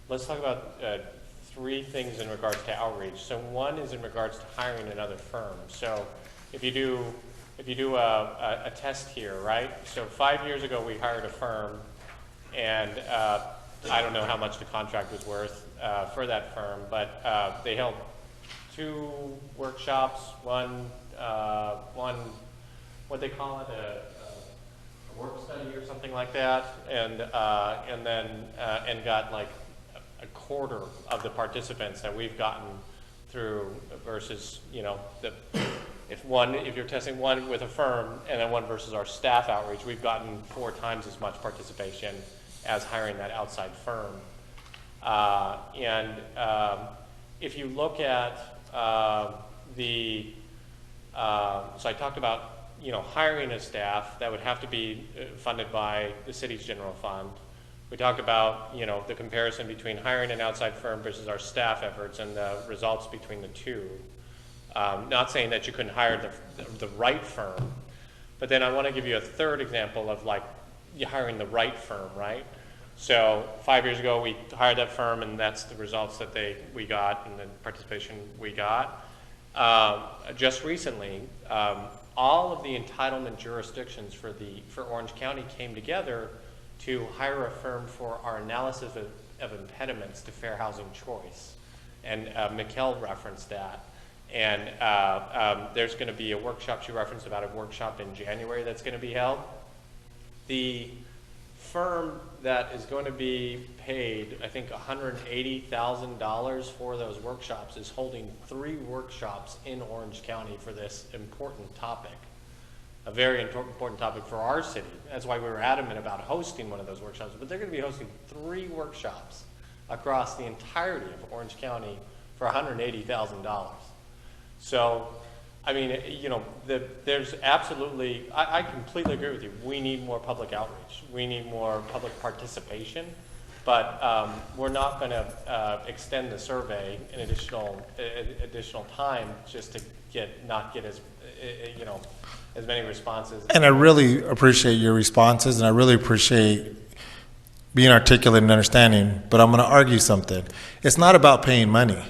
Speaker 6: let's talk about 3 things in regards to outreach. So one is in regards to hiring another firm. So if you do a test here, right? So 5 years ago we hired a firm, and I don't know how much the contract was worth for that firm, but they held 2 workshops, one what they call it, a work study or something like that, and got like a quarter of the participants that we've gotten through versus, if you're testing one with a firm and then one versus our staff outreach, we've gotten 4 times as much participation as hiring that outside firm. If you look at so I talked about, hiring a staff that would have to be funded by the city's general fund. We talked about, the comparison between hiring an outside firm versus our staff efforts and the results between the two. Not saying that you couldn't hire the right firm, but then I want to give you a third example of you hiring the right firm, right? So 5 years ago we hired that firm, and that's the results that we got and the participation we got. Just recently, all of the entitlement jurisdictions for Orange County came together to hire a firm for our analysis of impediments to fair housing choice. And Mikkel referenced that. And there's going to be a workshop, she referenced about a workshop in January that's going to be held. The firm that is going to be paid, I think, $180,000 for those workshops is holding 3 workshops in Orange County for this important topic. A very important topic for our city. That's why we were adamant about hosting one of those workshops. But they're going to be hosting 3 workshops across the entirety of Orange County for $180,000. So, there's absolutely, I completely agree with you. We need more public outreach. We need more public participation. But we're not going to extend the survey an additional time just to not get as many responses.
Speaker 5: And I really appreciate your responses, and I really appreciate being articulate and understanding, but I'm going to argue something. It's not about paying money.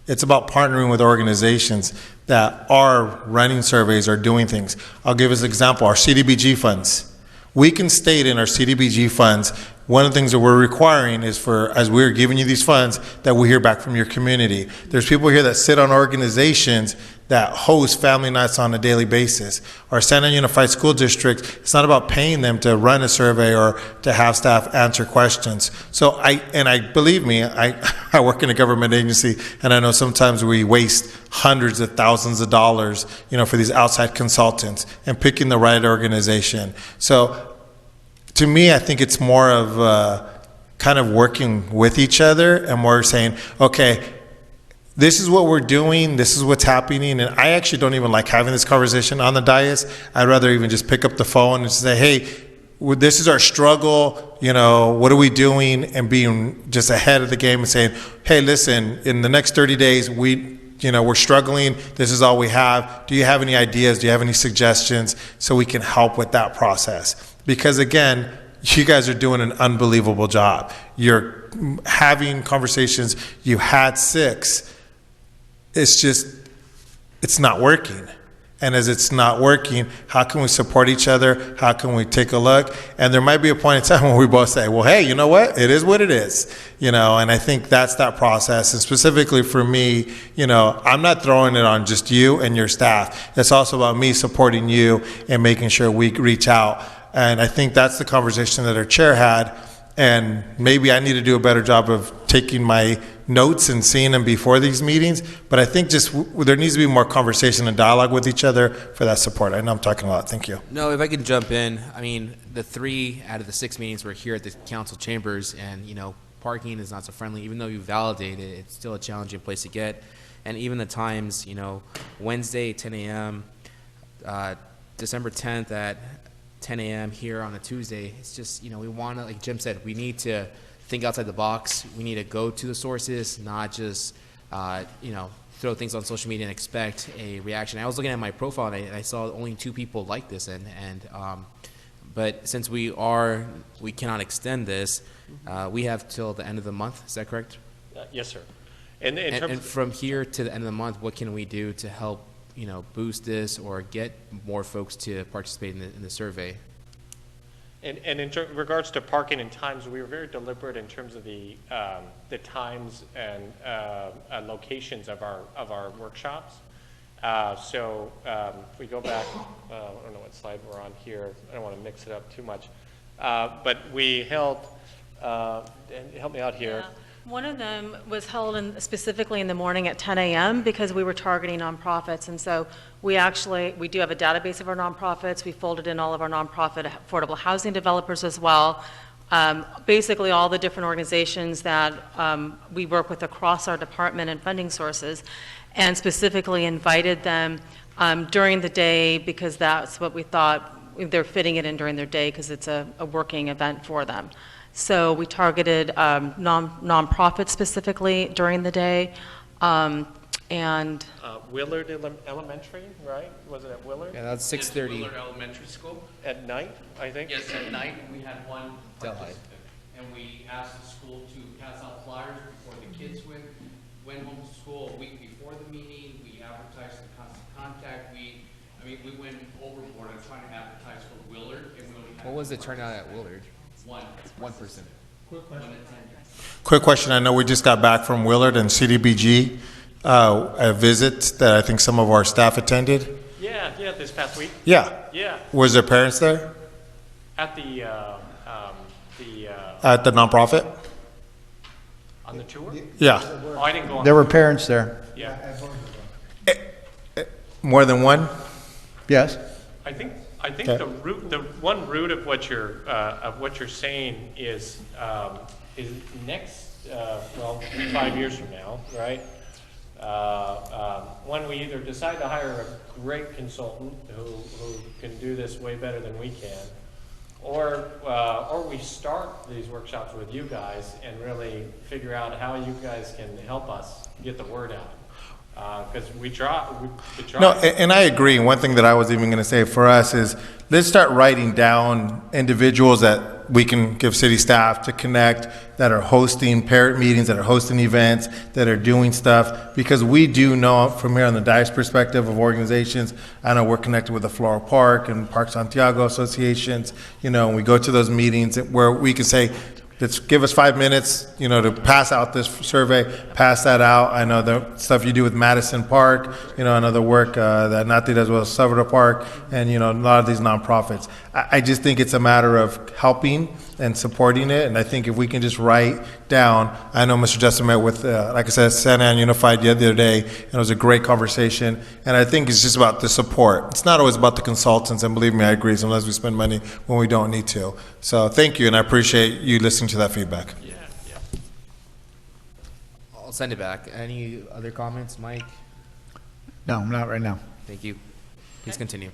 Speaker 5: It's about partnering with organizations that are running surveys or doing things. I'll give us an example, our CDBG funds. We can state in our CDBG funds, one of the things that we're requiring is as we're giving you these funds, that we hear back from your community. There's people here that sit on organizations that host family nights on a daily basis. Our San Antonio Unified School District, it's not about paying them to run a survey or to have staff answer questions. So believe me, I work in a government agency, and I know sometimes we waste hundreds of thousands of dollars, for these outside consultants and picking the right organization. So to me, I think it's more of kind of working with each other, and more saying, okay, this is what we're doing, this is what's happening, and I actually don't even like having this conversation on the dais. I'd rather even just pick up the phone and say, hey, this is our struggle, what are we doing, and being just ahead of the game and saying, hey, listen, in the next 30 days, we're struggling, this is all we have. Do you have any ideas? Do you have any suggestions so we can help with that process? Because again, you guys are doing an unbelievable job. You're having conversations. You had 6. It's just it's not working. And as it's not working, how can we support each other? How can we take a look? And there might be a point in time when we both say, well, hey, you know what? It is what it is. And I think that's that process. And specifically for me, I'm not throwing it on just you and your staff. It's also about me supporting you and making sure we reach out. And I think that's the conversation that our chair had. And maybe I need to do a better job of taking my notes and seeing them before these meetings. But I think just there needs to be more conversation and dialogue with each other for that support. I know I'm talking a lot. Thank you.
Speaker 1: No, if I can jump in, I mean, the 3 out of the 6 meetings were here at the council chambers, and, parking is not so friendly. Even though you validate it, it's still a challenging place to get. And even the times, Wednesday, 10 a.m., December 10th at 10 a.m. here on a Tuesday, it's just, we want to, like Jim said, we need to think outside the box. We need to go to the sources, not just, throw things on social media and expect a reaction. I was looking at my profile and I saw only 2 people like this, but since we cannot extend this, we have till the end of the month. Is that correct?
Speaker 6: Yes, sir.
Speaker 1: And from here to the end of the month, what can we do to help boost this or get more folks to participate in the survey?
Speaker 6: And in regards to parking and times, we were very deliberate in terms of the times and locations of our workshops. So if we go back, I don't know what slide we're on here. I don't want to mix it up too much. But we held, and help me out here.
Speaker 10: Yeah. One of them was held specifically in the morning at 10 a.m. because we were targeting nonprofits. And so we do have a database of our nonprofits. We folded in all of our nonprofit affordable housing developers as well. Basically all the different organizations that we work with across our department and funding sources, and specifically invited them during the day because that's what we thought they're fitting it in during their day because it's a working event for them. So we targeted nonprofits specifically during the day, and
Speaker 6: Willard Elementary, right? Was it at Willard?
Speaker 1: Yeah, that's
Speaker 7: Yes,
Speaker 1: 6:30.
Speaker 7: Willard Elementary School.
Speaker 6: At night, I think?
Speaker 7: Yes, at night, we had one
Speaker 1: Delhi.
Speaker 7: participant. And we asked the school to pass out flyers before the kids went home to school a week before the meeting. We advertised the constant contact. We went overboard on trying to advertise for Willard, and we only had
Speaker 1: What was the turnout at Willard? 1%.
Speaker 5: Quick question. I know we just got back from Willard and CDBG, a visit that I think some of our staff attended.
Speaker 6: Yeah, this past week.
Speaker 5: Yeah.
Speaker 6: Yeah,
Speaker 5: Was there parents there
Speaker 6: at the
Speaker 5: at the nonprofit?
Speaker 6: on the tour?
Speaker 5: Yeah.
Speaker 6: Oh, I didn't go on.
Speaker 4: There were parents there.
Speaker 6: Yeah,
Speaker 5: More than one?
Speaker 4: Yes.
Speaker 6: I think
Speaker 5: Okay.
Speaker 6: the one root of what you're saying is next 5 years from now, right? When we either decide to hire a great consultant who can do this way better than we can, or we start these workshops with you guys and really figure out how you guys can help us get the word out. Because we try.
Speaker 5: No, and I agree. And one thing that I was even going to say for us is let's start writing down individuals that we can give city staff to connect, that are hosting parent meetings, that are hosting events, that are doing stuff. Because we do know from here on the Dice perspective of organizations, I know we're connected with the Floral Park and Park Santiago associations, and we go to those meetings where we can say, let's give us 5 minutes, to pass out this survey, pass that out. I know the stuff you do with Madison Park, I know the work that Nati does with Salvador Park, and, a lot of these nonprofits. I just think it's a matter of helping and supporting it, and I think if we can just write down, I know Mr. Justin met with, like I said, Santa Ana Unified the other day, and it was a great conversation, and I think it's just about the support. It's not always about the consultants, and believe me, I agree, sometimes we spend money when we don't need to. So thank you, and I appreciate you listening to that feedback.
Speaker 6: Yeah.
Speaker 1: I'll send it back. Any other comments, Mike?
Speaker 4: No, not right now.
Speaker 1: Thank you. Please continue.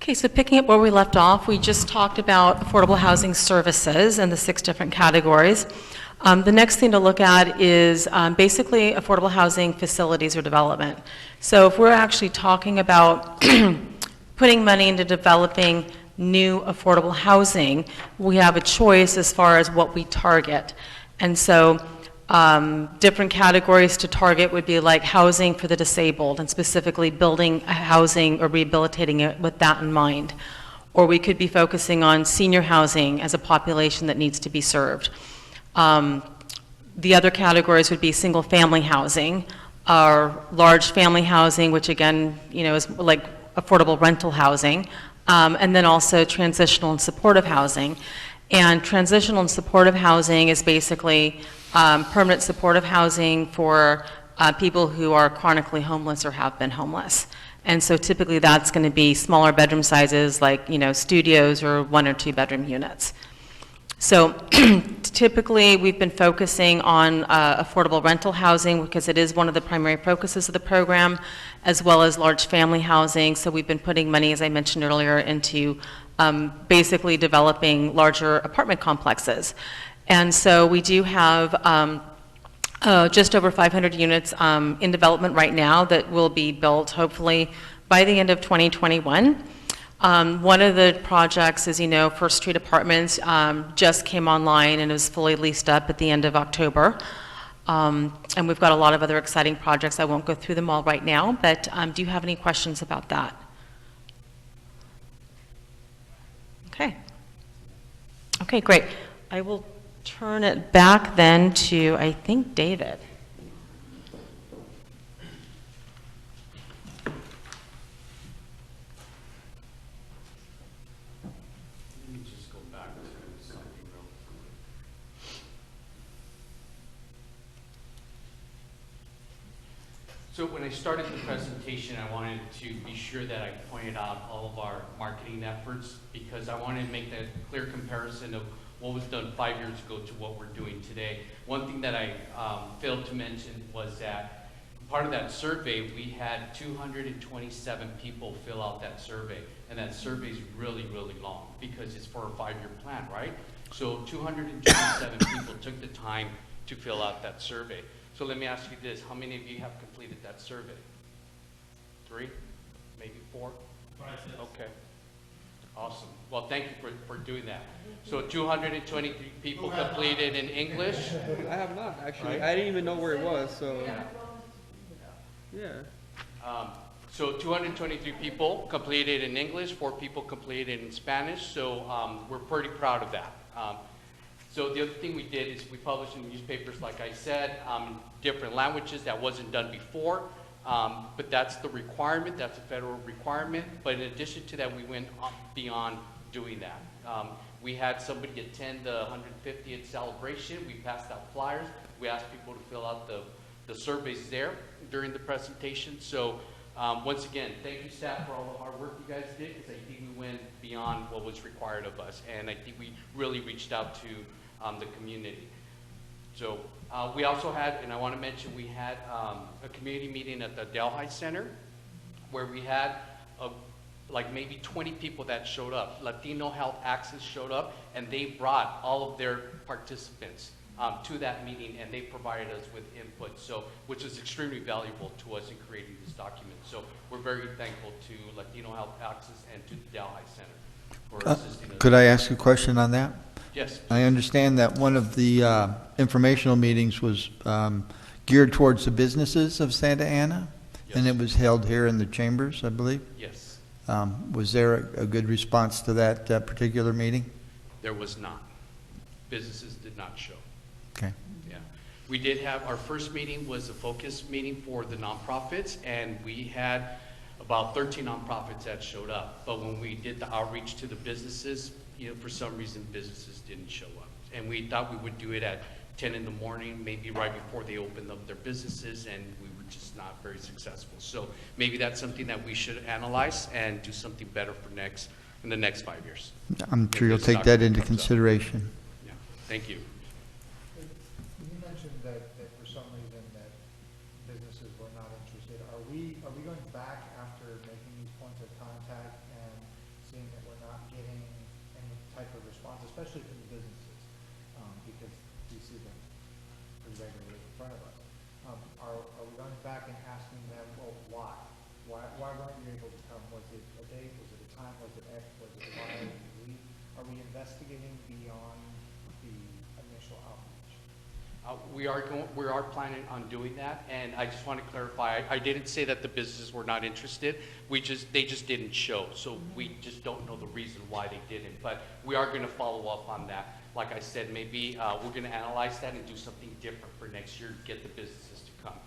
Speaker 10: Okay, so picking up where we left off, we just talked about affordable housing services and the 6 different categories. The next thing to look at is basically affordable housing facilities or development. So if we're actually talking about putting money into developing new affordable housing, we have a choice as far as what we target. And so different categories to target would be like housing for the disabled, and specifically building a housing or rehabilitating it with that in mind. Or we could be focusing on senior housing as a population that needs to be served. The other categories would be single-family housing, or large family housing, which again, you know, is like affordable rental housing, and then also transitional and supportive housing. And transitional and supportive housing is basically permanent supportive housing for people who are chronically homeless or have been homeless. And so typically that's going to be smaller bedroom sizes, like, you know, studios or 1 or 2 bedroom units. So typically we've been focusing on affordable rental housing because it is one of the primary focuses of the program, as well as large family housing. So we've been putting money, as I mentioned earlier, into basically developing larger apartment complexes. And so we do have just over 500 units in development right now that will be built hopefully by the end of 2021. One of the projects, as you know, First Street Apartments just came online and is fully leased up at the end of October. And we've got a lot of other exciting projects. I won't go through them all right now, but do you have any questions about that? Okay. Okay, great. I will turn it back then to, I think, David.
Speaker 7: Let me just go back to something real quick. So when I started the presentation, I wanted to be sure that I pointed out all of our marketing efforts, because I wanted to make that clear comparison of what was done 5 years ago to what we're doing today. One thing that I failed to mention was that part of that survey, we had 227 people fill out that survey. And that survey is really, really long because it's for a 5-year plan, right? So 227 people took the time to fill out that survey. So let me ask you this, how many of you have completed that survey? 3? Maybe 4? 5, 6. Okay. Awesome. Well, thank you for doing that. So 223 people completed in English.
Speaker 9: I have not, actually.
Speaker 7: Right.
Speaker 9: I didn't even know where it was, so. Yeah.
Speaker 7: So 223 people completed in English, 4 people completed in Spanish. So we're pretty proud of that. So the other thing we did is we published in newspapers, like I said, different languages. That wasn't done before. But that's the requirement, that's a federal requirement. But in addition to that, we went beyond doing that. We had somebody attend the 150th celebration. We passed out flyers. We asked people to fill out the surveys there during the presentation. So once again, thank you, staff, for all the hard work you guys did, because I think we went beyond what was required of us. And I think we really reached out to the community. So we also had, and I want to mention, we had a community meeting at the Delhi Center where we had like maybe 20 people that showed up. Latino Health Access showed up, and they brought all of their participants to that meeting, and they provided us with input, so which is extremely valuable to us in creating this document. So we're very thankful to Latino Health Access and to the Delhi Center for assisting us.
Speaker 11: Could I ask a question on that?
Speaker 7: Yes.
Speaker 11: I understand that one of the informational meetings was geared towards the businesses of Santa Ana, and
Speaker 7: Yes.
Speaker 11: it was held here in the chambers, I believe.
Speaker 7: Yes.
Speaker 11: Was there a good response to that particular meeting?
Speaker 7: There was not. Businesses did not show.
Speaker 11: Okay.
Speaker 7: Yeah. We did have, our first meeting was a focus meeting for the nonprofits, and we had about 13 nonprofits that showed up. But when we did the outreach to the businesses, you know, for some reason, businesses didn't show up. And we thought we would do it at 10 in the morning, maybe right before they opened up their businesses, and we were just not very successful. So maybe that's something that we should analyze and do something better for in the next 5 years.
Speaker 11: I'm sure you'll
Speaker 7: This
Speaker 11: take that
Speaker 7: document
Speaker 11: into
Speaker 7: comes up.
Speaker 11: consideration.
Speaker 7: Yeah, thank you.
Speaker 4: You mentioned that for some reason that businesses were not interested. Are we going back after making these points of contact and seeing that we're not getting any type of response, especially from the businesses, because we see them pretty regularly in front of us? Are we going back and asking them, well, why? Why weren't you able to come? Was it a date? Was it a time, was it X, was it Y, Z? Are we investigating beyond the initial outreach?
Speaker 7: We are planning on doing that, and I just want to clarify, I didn't say that the businesses were not interested. They just didn't show, so we just don't know the reason why they didn't. But we are going to follow up on that. Like I said, maybe we're going to analyze that and do something different for next year, get the businesses to come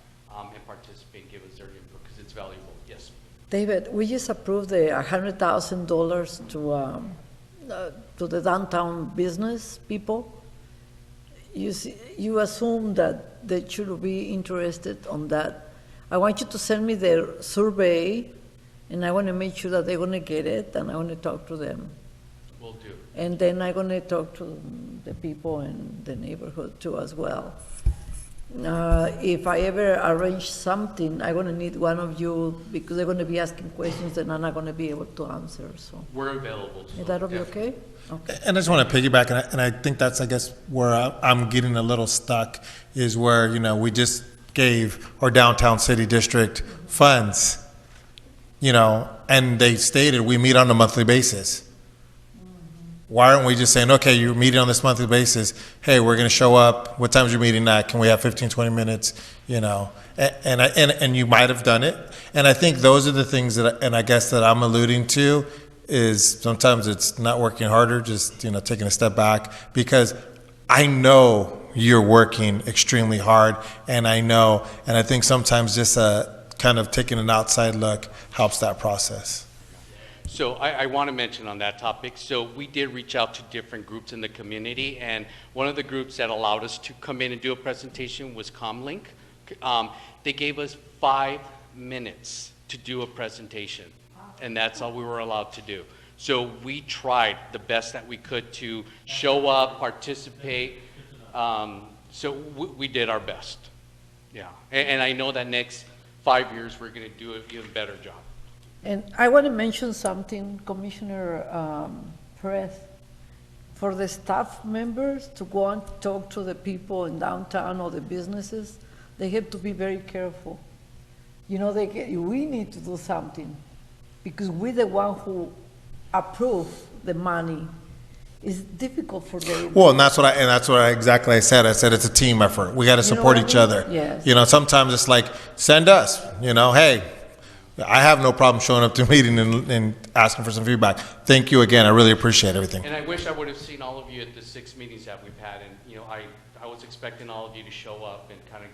Speaker 7: and participate and give us their input, because it's valuable. Yes.
Speaker 2: David, we just approved the $100,000 to the downtown business people. You assume that they should be interested on that. I want you to send me their survey, and I want to make sure that they're going to get it, and I want to talk to them.
Speaker 7: Will do.
Speaker 2: And then I'm going to talk to the people in the neighborhood too as well. If I ever arrange something, I'm going to need one of you, because they're going to be asking questions and I'm not going to be able to answer, so.
Speaker 7: We're available. So
Speaker 2: Is that be
Speaker 7: definitely.
Speaker 2: okay? Okay.
Speaker 5: And I just want to piggyback, and I think that's, I guess, where I'm getting a little stuck, is where, we just gave our downtown city district funds, and they stated we meet on a monthly basis. Why aren't we just saying, okay, you're meeting on this monthly basis, hey, we're going to show up, what time is your meeting at, can we have 15, 20 minutes, and you might have done it. And I think those are the things I guess that I'm alluding to, is sometimes it's not working harder, just, taking a step back, because I know you're working extremely hard, and I think sometimes just kind of taking an outside look helps that process.
Speaker 7: So I want to mention on that topic, so we did reach out to different groups in the community, and one of the groups that allowed us to come in and do a presentation was Comlink. They gave us 5 minutes to do a presentation, and that's all we were allowed to do. So we tried the best that we could to show up, participate, so we did our best. Yeah, and I know that next 5 years we're going to do an even better job.
Speaker 2: And I want to mention something, Commissioner Perez. For the staff members to go and talk to the people in downtown or the businesses, they have to be very careful. We need to do something, because we're the one who approve the money. It's difficult for them.
Speaker 5: Well, and that's what I said. I said it's a team effort. We got to support each other.
Speaker 2: Yes.
Speaker 5: Sometimes it's like, send us, hey, I have no problem showing up to a meeting and asking for some feedback. Thank you again. I really appreciate everything.
Speaker 7: And I wish I would have seen all of you at the 6 meetings that we've had. And, I was expecting all of you to show up and kind of,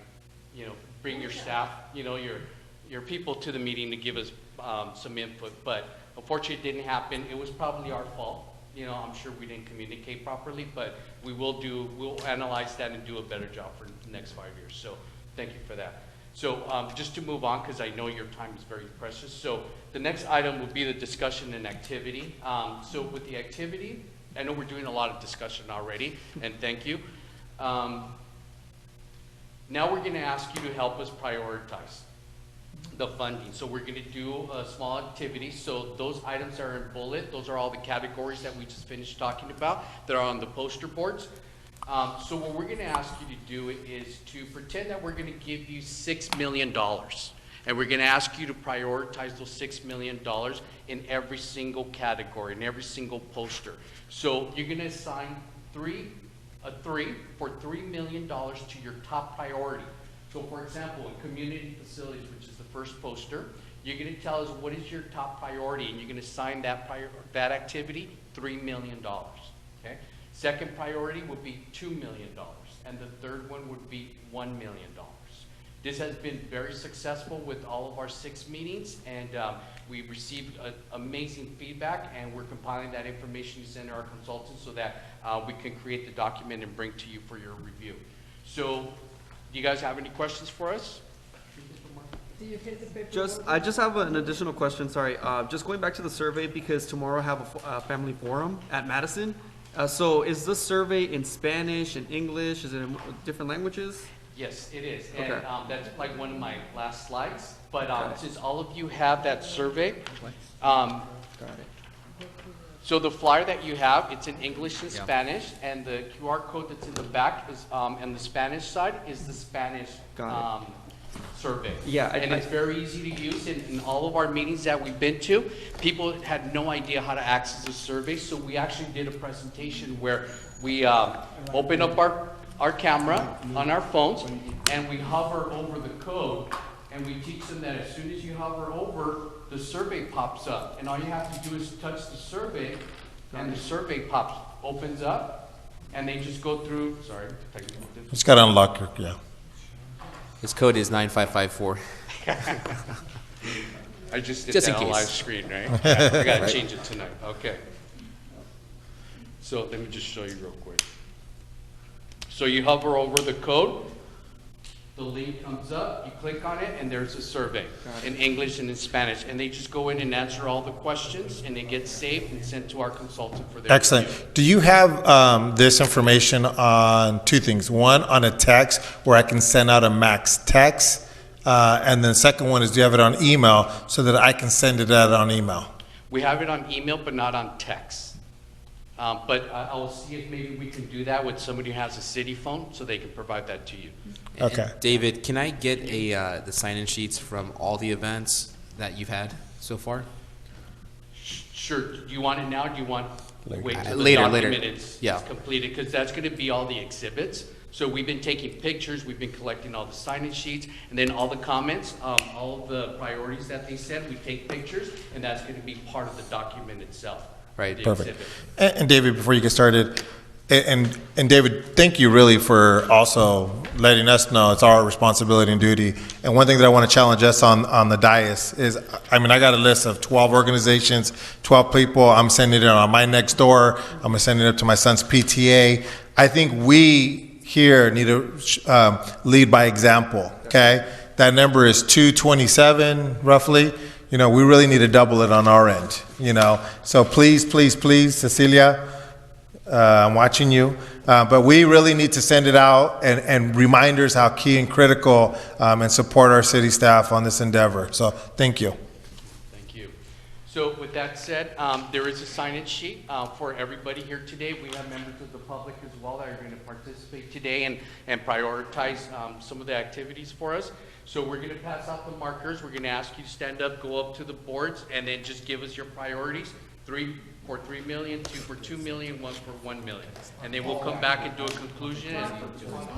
Speaker 7: bring your staff, your people to the meeting to give us some input. But unfortunately, it didn't happen. It was probably our fault. I'm sure we didn't communicate properly, but we'll analyze that and do a better job for the next 5 years. So thank you for that. So just to move on, because I know your time is very precious. So the next item will be the discussion and activity. So with the activity, I know we're doing a lot of discussion already, and thank you. Now we're going to ask you to help us prioritize the funding. So we're going to do a small activity. So those items are in bullet. Those are all the categories that we just finished talking about that are on the poster boards. So what we're going to ask you to do is to pretend that we're going to give you $6 million. And we're going to ask you to prioritize those $6 million in every single category, in every single poster. So you're going to assign three for $3 million to your top priority. So for example, in community facilities, which is the first poster, you're going to tell us what is your top priority, and you're going to assign that activity $3 million. Okay? Second priority would be $2 million, and the third one would be $1 million. This has been very successful with all of our 6 meetings, and we received amazing feedback, and we're compiling that information to send to our consultants so that we can create the document and bring to you for your review. So, do you guys have any questions for us?
Speaker 9: I just have an additional question, sorry. Just going back to the survey, because tomorrow I have a family forum at Madison. So is this survey in Spanish, in English, is it in different languages?
Speaker 7: Yes, it is.
Speaker 9: Okay.
Speaker 7: And that's like one of my last slides. But since all of you have that survey, so the flyer that you have, it's in English and Spanish, and the QR code that's in the back is, and the Spanish side is the Spanish survey.
Speaker 9: Yeah,
Speaker 7: And it's very easy to use. In all of our meetings that we've been to, people had no idea how to access the survey, so we actually did a presentation where we open up our camera on our phones, and we hover over the code, and we teach them that as soon as you hover over, the survey pops up, and all you have to do is touch the survey, and the survey opens up, and they just go through, sorry, technical difficulty.
Speaker 5: Just gotta unlock your, yeah.
Speaker 1: His code is 9554.
Speaker 7: I just did
Speaker 1: Just in
Speaker 7: that on
Speaker 1: case.
Speaker 7: live screen, right? I gotta
Speaker 1: Right.
Speaker 7: change it tonight, okay. So let me just show you real quick. So you hover over the code, the link comes up, you click on it, and there's a survey in English and in Spanish. And they just go in and answer all the questions, and they get saved and sent to our consultant for their
Speaker 5: Excellent.
Speaker 7: review.
Speaker 5: Do you have this information on two things? One, on a text where I can send out a max text, and then the second one is, do you have it on email so that I can send it out on email?
Speaker 7: We have it on email, but not on text. But I'll see if maybe we can do that with somebody who has a city phone, so they can provide that to you.
Speaker 5: Okay.
Speaker 1: And David, can I get the sign-in sheets from all the events that you've had so far?
Speaker 7: Sure. Do you want it now, or do you want, wait till the
Speaker 1: Later.
Speaker 7: document is
Speaker 1: Yeah.
Speaker 7: completed? Because that's going to be all the exhibits. So we've been taking pictures, we've been collecting all the sign-in sheets, and then all the comments, all of the priorities that they said, we take pictures, and that's going to be part of the document itself.
Speaker 1: Right.
Speaker 7: the
Speaker 5: Perfect.
Speaker 7: exhibit.
Speaker 5: And David, before you get started, and David, thank you really for also letting us know it's our responsibility and duty. And one thing that I want to challenge us on the dais is, I mean, I got a list of 12 organizations, 12 people. I'm sending it on my next door. I'm going to send it up to my son's PTA. I think we here need to lead by example, okay? That number is 227 roughly. You know, we really need to double it on our end, you know. So please, please, please, Cecilia, I'm watching you. But we really need to send it out and reminders how key and critical and support our city staff on this endeavor. So thank you.
Speaker 7: Thank you. So with that said, there is a sign-in sheet for everybody here today. We have members of the public as well that are going to participate today and prioritize some of the activities for us. So we're going to pass out the markers. We're going to ask you to stand up, go up to the boards, and then just give us your priorities. 3 for 3 million, 2 for 2 million, 1 for 1 million. And then we'll come back and do a conclusion. And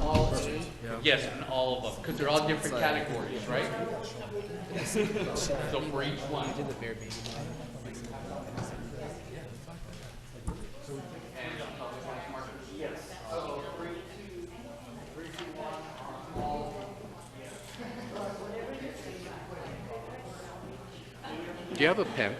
Speaker 7: all of them? Yes, and all of them, because they're all different categories, right? So for each one. Do you have a pen?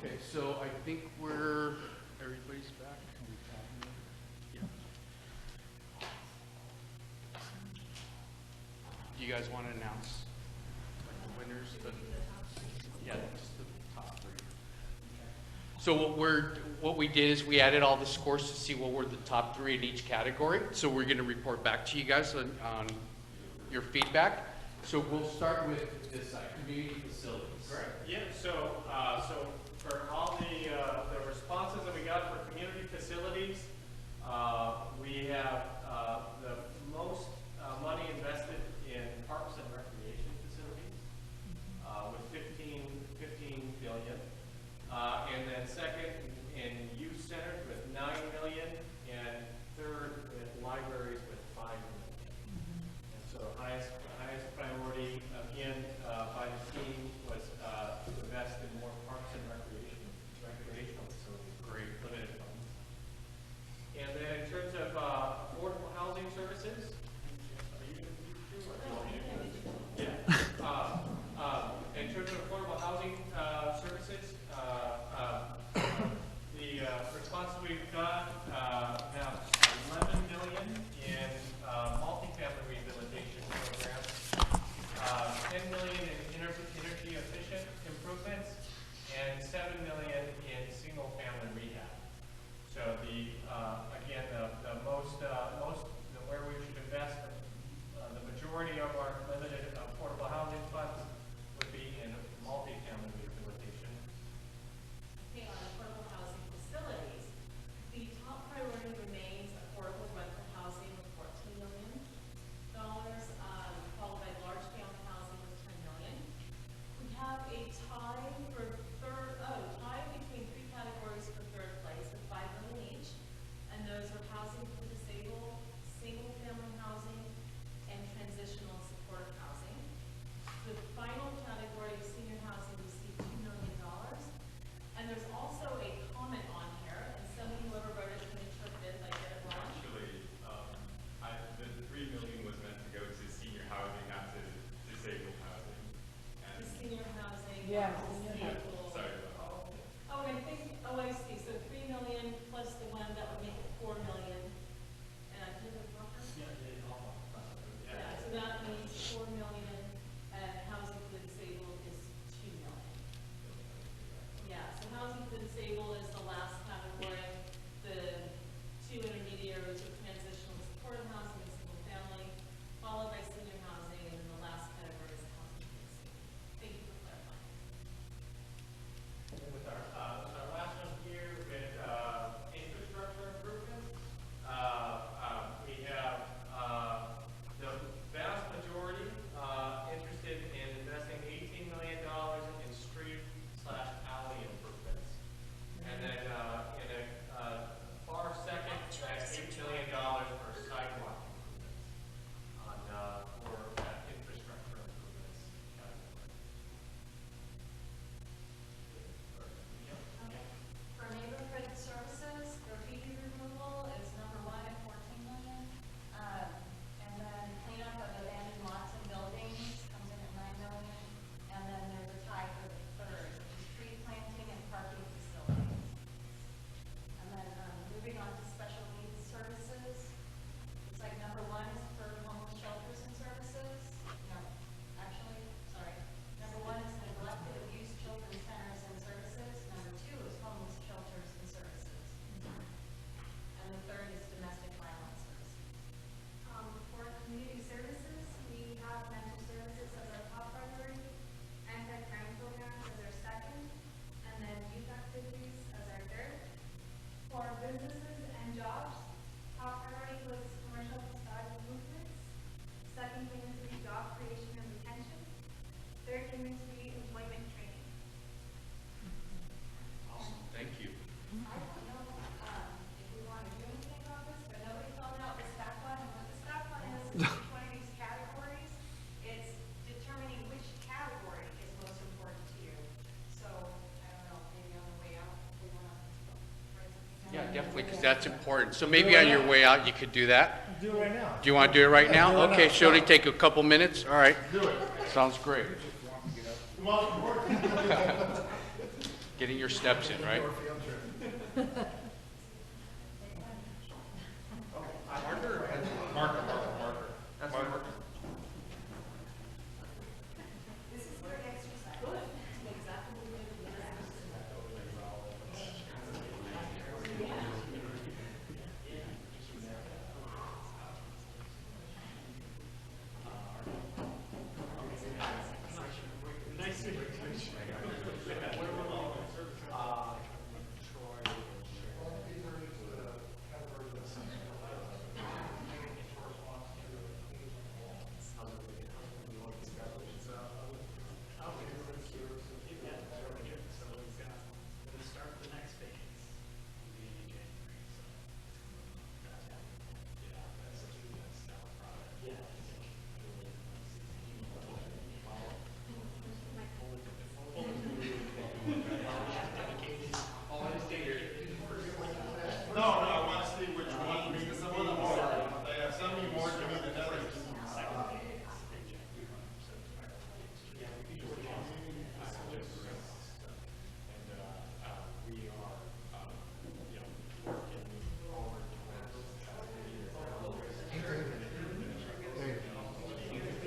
Speaker 7: Okay, so I think everybody's back. Yeah. Do you guys want to announce like the winners? Yeah, just the top three. So what we did is we added all the scores to see what were the top three in each category. So we're going to report back to you guys on your feedback. So we'll start with this side, community facilities.
Speaker 6: Great. Yeah. So for all the responses that we got for community facilities, we have the most money invested in parks and recreation facilities with 15 billion, and then second in youth centers with 9 million, and third with libraries with 5 million. And so highest priority again by the team was to invest in more parks and recreational facilities, great limited funds. And then in terms of affordable housing services, are you going to do two or do you want me to do? Yeah. In terms of affordable housing services, the responses we've got have 11 million in multifamily rehabilitation programs, 10 million in energy efficient improvements, and 7 million in single family rehab. So again, the most where we should invest the majority of our limited affordable housing funds would be in multifamily rehabilitation.
Speaker 10: Okay, on affordable housing facilities, the top priority remains affordable rental housing with $14 million, followed by large family housing with $10 million. We have a tie between three categories for third place with $5 million each, and those are housing for disabled, single family housing, and transitional supportive housing. The final category of senior housing received $2 million. And there's also a comment on here, and somebody, whoever wrote it, can interpret it, like get it wrong.
Speaker 12: Actually, the 3 million was meant to go to senior housing, not to disabled housing. And
Speaker 10: The senior housing.
Speaker 2: Yeah,
Speaker 10: disabled.
Speaker 2: senior
Speaker 12: sorry.
Speaker 10: Oh, and I think, I see, so 3 million plus the one, that would make it 4 million. And I did it wrong. Yeah, so that means 4 million, and housing for the disabled is 2 million. Yeah, so housing for the disabled is the last category. The two intermediaries are transitional supportive housing and single family, followed by senior housing, and then the last category is housing for the disabled. Thank you for clarifying.
Speaker 6: With our last one here with infrastructure improvements, we have the vast majority interested in investing $18 million in street/alley improvements, and then in a far second at $8 million for sidewalk improvements for that infrastructure improvements category.
Speaker 10: For neighborhood services, graffiti removal is number 1 at 14 million. And then cleanup of abandoned lots and buildings comes in at 9 million. And then there's a tie for the third, which is tree planting and parking facilities. And then moving on to special needs services, it's like number 1 is for homeless shelters and services. No, actually, sorry. Number 1 is neglected abuse children's centers and services. Number 2 is homeless shelters and services. And the third is domestic violence services.
Speaker 13: For community services, we have mental services as our top priority, anti-crime programs as our second, and then youth activities as our third. For businesses and jobs, top priority was commercial facade improvements. Second came into be job creation and retention. Third came into be employment training.
Speaker 7: Awesome, thank you.
Speaker 10: I don't know if we want to do anything about this, but nobody filled out the staff one. And what the staff one is each one of these categories, it's determining which category is most important to you. So, I don't know, maybe on the way out, we want to write something down.
Speaker 7: Yeah, definitely, because that's important. So maybe on your way out, you could do that.
Speaker 5: Do it right now.
Speaker 7: Do you want to do it right now?
Speaker 5: do it
Speaker 7: Okay,
Speaker 5: now.
Speaker 7: should only take a couple minutes? All right.
Speaker 5: Do it.
Speaker 7: Sounds great.
Speaker 5: Come on, board.
Speaker 7: Getting your steps in, right?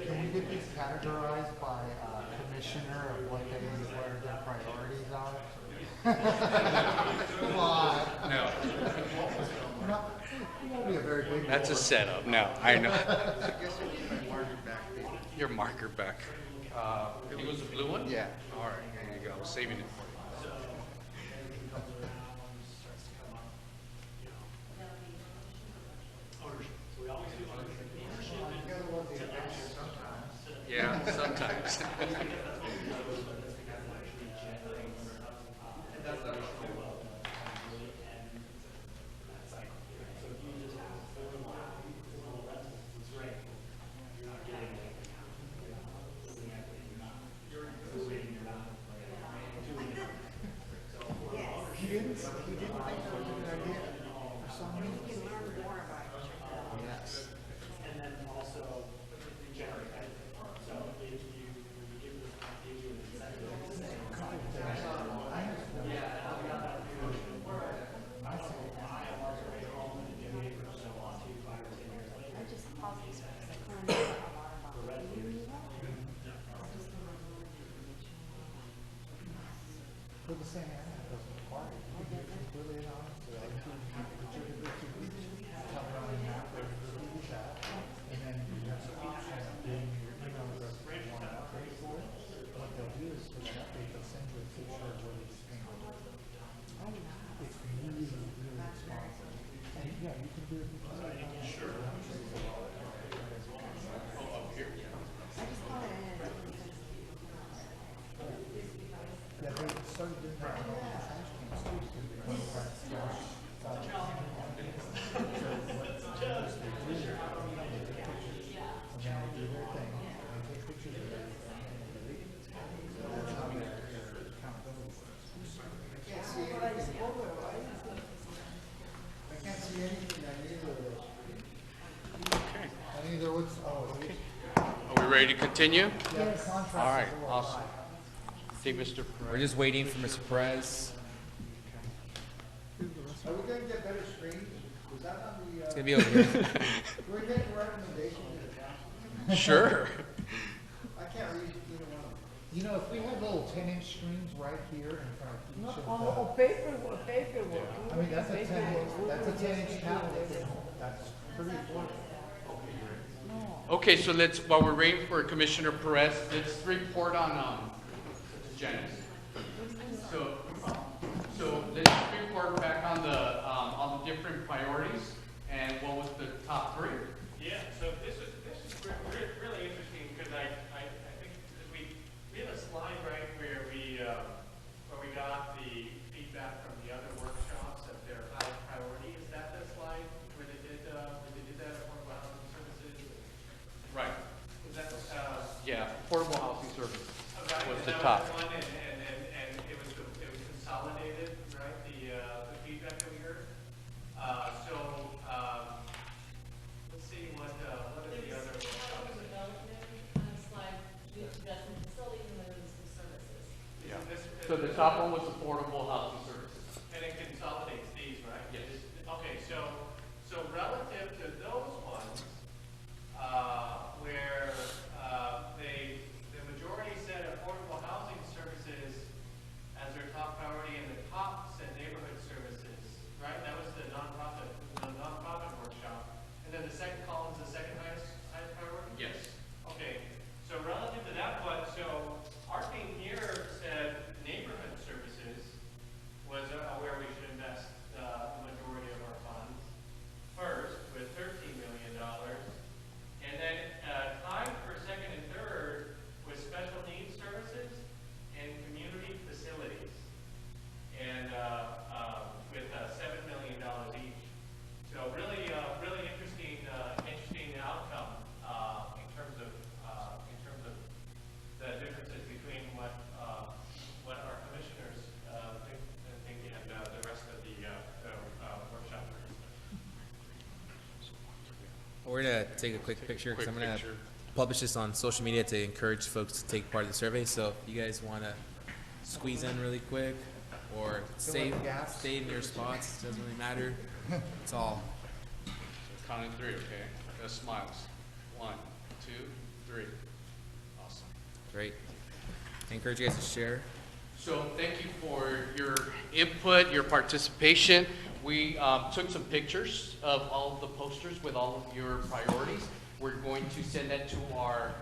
Speaker 4: Can we get these categorized by commissioner of what their priorities are? Come on.
Speaker 7: No.
Speaker 4: You won't be a very big.
Speaker 7: That's a setup. No, I know. Your marker back. It was the blue one?
Speaker 4: Yeah.
Speaker 7: All right, there you go. I was saving it for you. Yeah, sometimes.
Speaker 4: He didn't think that was a good idea for some reason. You can learn more about it. Yes.
Speaker 14: And then also generate. So if you give this, gives you an incentive. Yeah, I've got that notion where I say I am also a home and do it for so on to 5 or 10 years later. I just pause these for red years.
Speaker 4: For the same animal, it doesn't require it. You can do it completely anonymous. Like, you can put your tell me on the map where you're going to do that, and then you have the option of doing your email address if you want to update for it. What they'll do is for that update, they'll send you a picture of where they just painted it. It's really, really responsive. And yeah, you can do it. Sure. Yeah, they started doing that in all the trash cans too, because they come across trash. So what they do, they take pictures, and then they do their thing, they take pictures of everything, and they delete it. So that's how their accountability works. I can't see anything. I can't see anything on either of those.
Speaker 7: Okay.
Speaker 4: On either what's,
Speaker 7: Okay. Are we ready to continue?
Speaker 4: Yes.
Speaker 7: All right, awesome. See, Mr.
Speaker 1: We're just waiting for Mr. Perez.
Speaker 4: Are we gonna get better screens? Was that on the,
Speaker 1: It's gonna be over here.
Speaker 4: Can we make a recommendation to the council?
Speaker 7: Sure.
Speaker 4: I can't read either one of them. You know, if we had little 10-inch screens right here in front of each of the.
Speaker 2: Paperwork.
Speaker 4: I mean, that's a 10-inch tablet. That's pretty affordable.
Speaker 7: Okay, so let's, while we're waiting for Commissioner Perez, let's report on, Janice. So let's report back on the different priorities and what was the top 3.
Speaker 14: Yeah, so this is really interesting because I think that we have a slide right where we got the feedback from the other workshops of their high priority. Is that the slide where they did that affordable housing services?
Speaker 7: Right.
Speaker 14: Was that
Speaker 7: Yeah, affordable housing services
Speaker 14: right,
Speaker 7: was
Speaker 14: and
Speaker 7: the
Speaker 14: that
Speaker 7: top.
Speaker 14: was one, and
Speaker 7: So the top one was affordable housing services.
Speaker 14: And it consolidates these, right?
Speaker 7: Yes.
Speaker 14: Okay, so relative to those ones, where the majority said affordable housing services as their top priority, and the top said neighborhood services, right? That was the nonprofit workshop. And then the second column's the second highest priority?
Speaker 7: Yes.
Speaker 14: Okay, so relative to that one, so our team here said neighborhood services was where we should invest the majority of our funds first with $13 million. And then tied for second and third was special needs services and community facilities. And with $7 million each. So really, really interesting outcome in terms of the differences between what our commissioners think and the rest of the workshop.
Speaker 1: We're gonna take a quick picture because I'm gonna publish this on social media to encourage folks to take part of the survey. So if you guys wanna squeeze in really quick or stay in your spots, doesn't really matter. It's all.
Speaker 7: Counting three, okay? Just smiles. 1, 2, 3. Awesome.
Speaker 1: Great. I encourage you guys to share.
Speaker 7: So thank you for your input, your participation. We took some pictures of all of the posters with all of your priorities. We're going to send that to our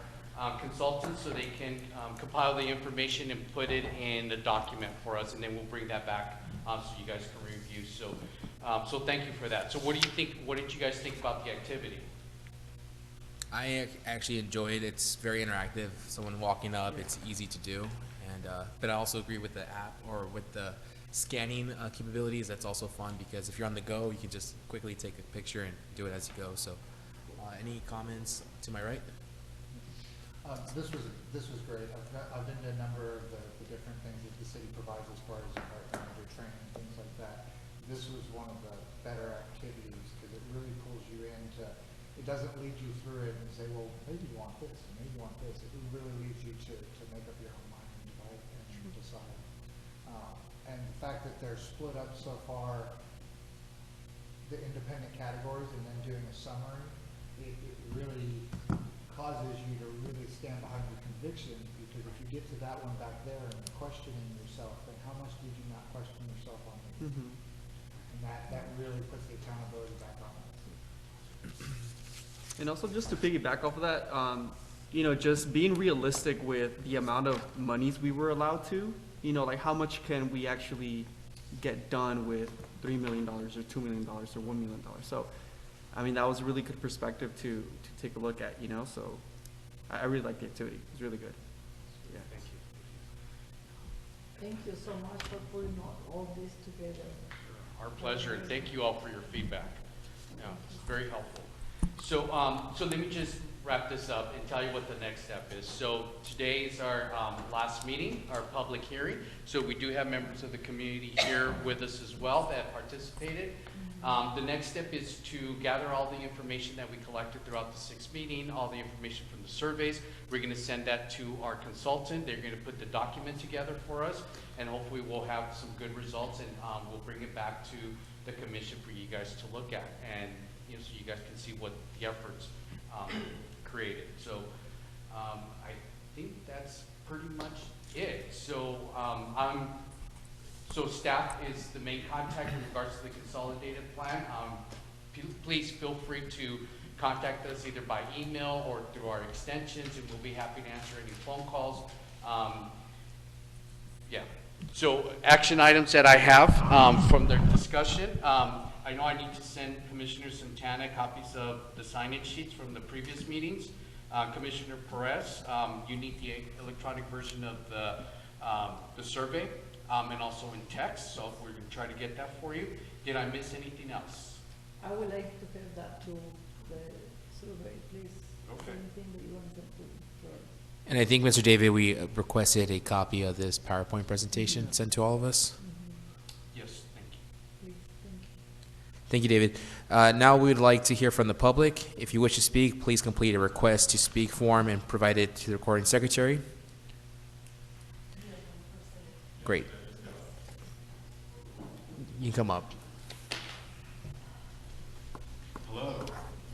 Speaker 7: consultants so they can compile the information and put it in a document for us, and then we'll bring that back so you guys can review. So thank you for that. So what do you think? What did you guys think about the activity?
Speaker 1: I actually enjoy it. It's very interactive. Someone walking up, it's easy to do. And but I also agree with the app or with the scanning capabilities. That's also fun because if you're on the go, you can just quickly take a picture and do it as you go. So any comments to my right?
Speaker 4: This was great. I've been to a number of the different things that the city provides as far as manager training, things like that. This was one of the better activities because it really pulls you into, it doesn't lead you through it and say, well, maybe you want this, and maybe you want this. It really leads you to make up your own mind and decide. And the fact that they're split up so far, the independent categories, and then doing a summary, it really causes you to really stand behind your convictions, because if you get to that one back there and questioning yourself, then how much did you not question yourself on it? And that really puts the accountability back on us.
Speaker 9: And also just to piggyback off of that, you know, just being realistic with the amount of monies we were allowed to, you know, like how much can we actually get done with $3 million or $2 million or $1 million? So, I mean, that was a really good perspective to take a look at, you know, so I really liked the activity. It was really good. Yeah.
Speaker 7: Thank you.
Speaker 2: Thank you so much for putting all this together.
Speaker 7: Our pleasure, and thank you all for your feedback. Yeah, it's very helpful. So, so let me just wrap this up and tell you what the next step is. So today is our last meeting, our public hearing. So we do have members of the community here with us as well that participated. The next step is to gather all the information that we collected throughout the 6th meeting, all the information from the surveys. We're going to send that to our consultant. They're going to put the document together for us, and hopefully we'll have some good results, and we'll bring it back to the commission for you guys to look at, and you know, so you guys can see what the efforts created. So I think that's pretty much it. So so staff is the main contact in regards to the consolidated plan. Please feel free to contact us either by email or through our extensions, and we'll be happy to answer any phone calls. Yeah. So action items that I have from their discussion. I know I need to send Commissioner Santana copies of the signage sheets from the previous meetings. Commissioner Perez, you need the electronic version of the survey. And also in text, so we're going to try to get that for you. Did I miss anything else?
Speaker 2: I would like to have that to the survey, please.
Speaker 7: Okay.
Speaker 2: Anything that you want them to first.
Speaker 1: And I think, Mr. David, we requested a copy of this PowerPoint presentation sent to all of us.
Speaker 7: Yes, thank you.
Speaker 2: Please, thank you.
Speaker 1: Thank you, David. Now we would like to hear from the public. If you wish to speak, please complete a request to speak form and provide it to the recording secretary. Great. You can come up.
Speaker 12: Hello,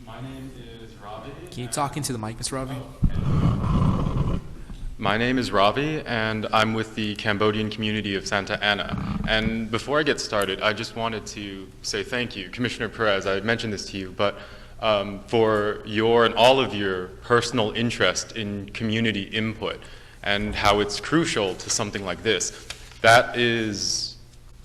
Speaker 12: my name is Ravi.
Speaker 1: Can you talk into the mic, Mr. Ravi?
Speaker 12: My name is Ravi, and I'm with the Cambodian community of Santa Ana. And before I get started, I just wanted to say thank you, Commissioner Perez. I mentioned this to you, but for your and all of your personal interest in community input and how it's crucial to something like this. That is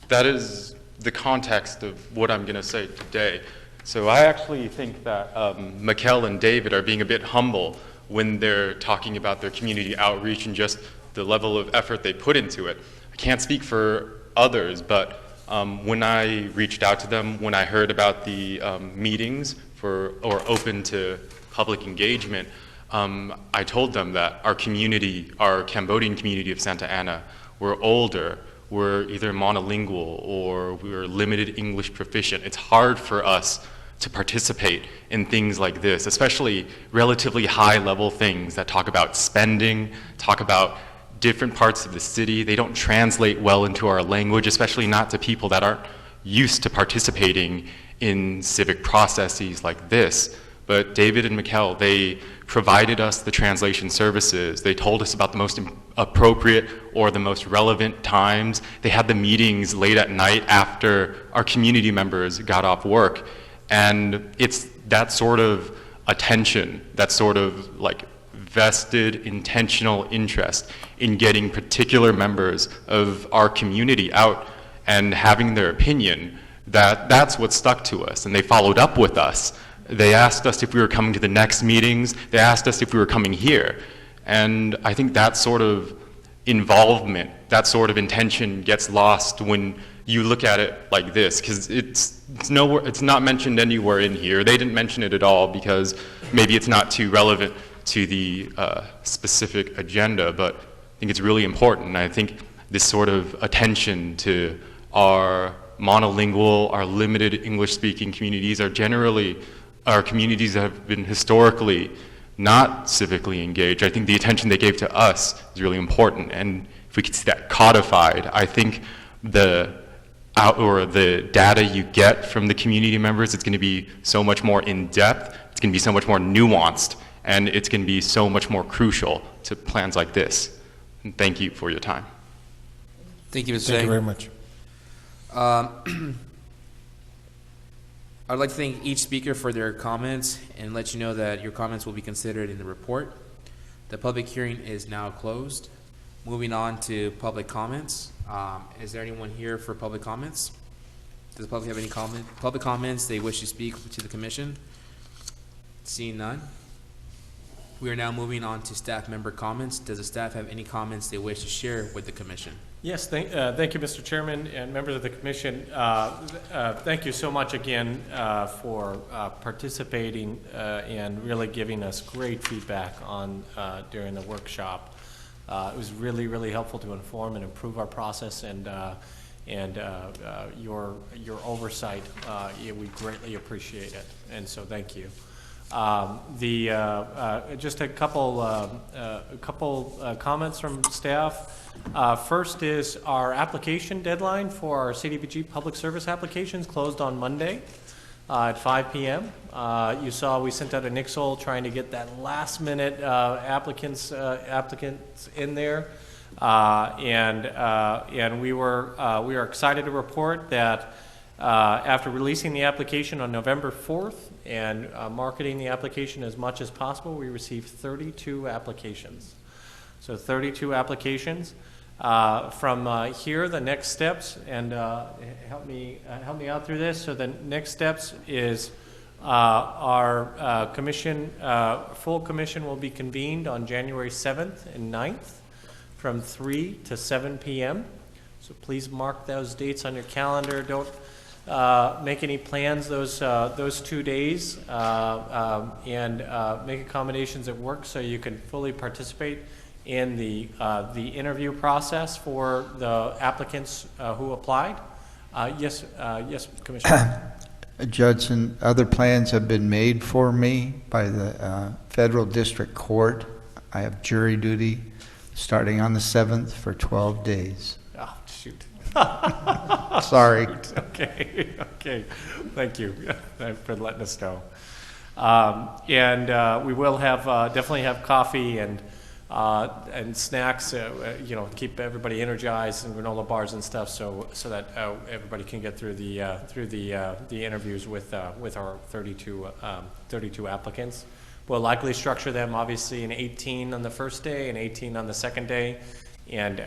Speaker 12: the context of what I'm going to say today. So I actually think that Mikkel and David are being a bit humble when they're talking about their community outreach and just the level of effort they put into it. I can't speak for others, but when I reached out to them, when I heard about the meetings or open to public engagement, I told them that our community, our Cambodian community of Santa Ana, we're older, we're either monolingual or we're limited English proficient. It's hard for us to participate in things like this, especially relatively high-level things that talk about spending, talk about different parts of the city. They don't translate well into our language, especially not to people that aren't used to participating in civic processes like this. But David and Mikkel, they provided us the translation services. They told us about the most appropriate or the most relevant times. They had the meetings late at night after our community members got off work. And it's that sort of attention, that sort of like vested intentional interest in getting particular members of our community out and having their opinion, that's what stuck to us. And they followed up with us. They asked us if we were coming to the next meetings. They asked us if we were coming here. And I think that sort of involvement, that sort of intention gets lost when you look at it like this, because it's not mentioned anywhere in here. They didn't mention it at all because maybe it's not too relevant to the specific agenda, but I think it's really important. And I think this sort of attention to our monolingual, our limited English-speaking communities are generally our communities that have been historically not civically engaged. I think the attention they gave to us is really important, and if we could see that codified, I think the data you get from the community members, it's going to be so much more in-depth, it's going to be so much more nuanced, and it's going to be so much more crucial to plans like this. And thank you for your time.
Speaker 1: Thank you, Mr.
Speaker 5: Thank you very much.
Speaker 1: I'd like to thank each speaker for their comments and let you know that your comments will be considered in the report. The public hearing is now closed. Moving on to public comments. Is there anyone here for public comments? Does the public have any public comments they wish to speak to the commission? Seeing none. We are now moving on to staff member comments. Does the staff have any comments they wish to share with the commission?
Speaker 6: Yes, thank you, Mr. Chairman and members of the commission. Thank you so much again for participating and really giving us great feedback on during the workshop. It was really, really helpful to inform and improve our process, and your oversight, we greatly appreciate it, and so thank you. Just a couple comments from staff. First is our application deadline for our CDBG public service applications closed on Monday at 5 p.m. You saw we sent out a nixle trying to get that last minute applicants in there, and we are excited to report that after releasing the application on November 4th and marketing the application as much as possible, we received 32 applications. So 32 applications. From here, the next steps, and help me out through this. So the next steps is our commission, full commission will be convened on January 7th and 9th from 3 to 7 p.m. So please mark those dates on your calendar. Don't make any plans those 2 days, and make accommodations at work so you can fully participate in the interview process for the applicants who applied. Yes, Commissioner.
Speaker 11: Judson, other plans have been made for me by the federal district court. I have jury duty starting on the 7th for 12 days.
Speaker 6: shoot.
Speaker 11: Sorry.
Speaker 6: Okay, okay. Thank you for letting us know. We will have, definitely have coffee and snacks, keep everybody energized, and granola bars and stuff, so that everybody can get through the interviews with our 32 applicants. We'll likely structure them obviously in 18 on the first day and 18 on the second day, and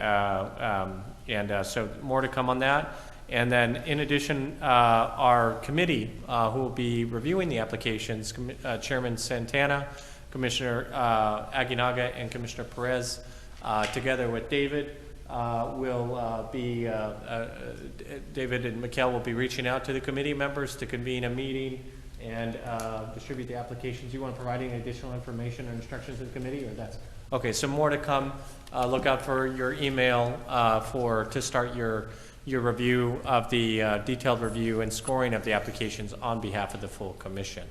Speaker 6: so more to come on that. And then in addition, our committee who will be reviewing the applications, Chairman Santana, Commissioner Aguinaga, and Commissioner Perez, together with David, David and Mikhail will be reaching out to the committee members to convene a meeting and distribute the applications. You want to provide any additional information or instructions to the committee, or that's okay? So more to come. Look out for your email to start your review of the detailed review and scoring of the applications on behalf of the full commission.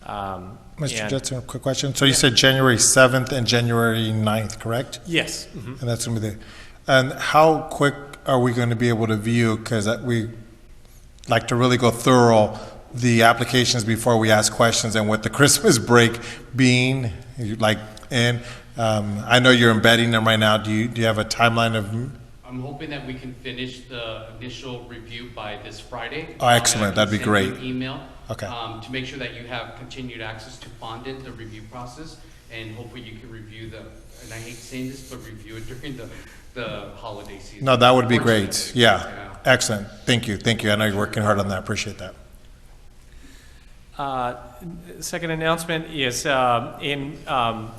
Speaker 5: Mr. Jetson, a quick question. So you said January 7th and January 9th, correct?
Speaker 6: Yes. Mm-hmm.
Speaker 5: And that's going to be there. And how quick are we going to be able to view? Because we like to really go thorough the applications before we ask questions, and with the Christmas break being I know you're embedding them right now. Do you have a timeline of?
Speaker 7: I'm hoping that we can finish the initial review by this Friday.
Speaker 5: Oh, excellent. That'd be great.
Speaker 7: Send you an email.
Speaker 5: Okay.
Speaker 7: To make sure that you have continued access to Fondant, the review process, and hopefully you can review them. And I hate saying this, but review it during the holiday season.
Speaker 5: No, that would be great. Yeah. Excellent. Thank you. Thank you. I know you're working hard on that. Appreciate that.
Speaker 6: Second announcement is in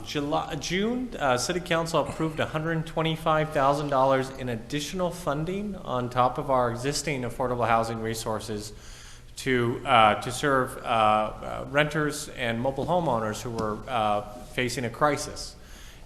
Speaker 6: June, City Council approved $125,000 in additional funding on top of our existing affordable housing resources to serve renters and mobile homeowners who were facing a crisis.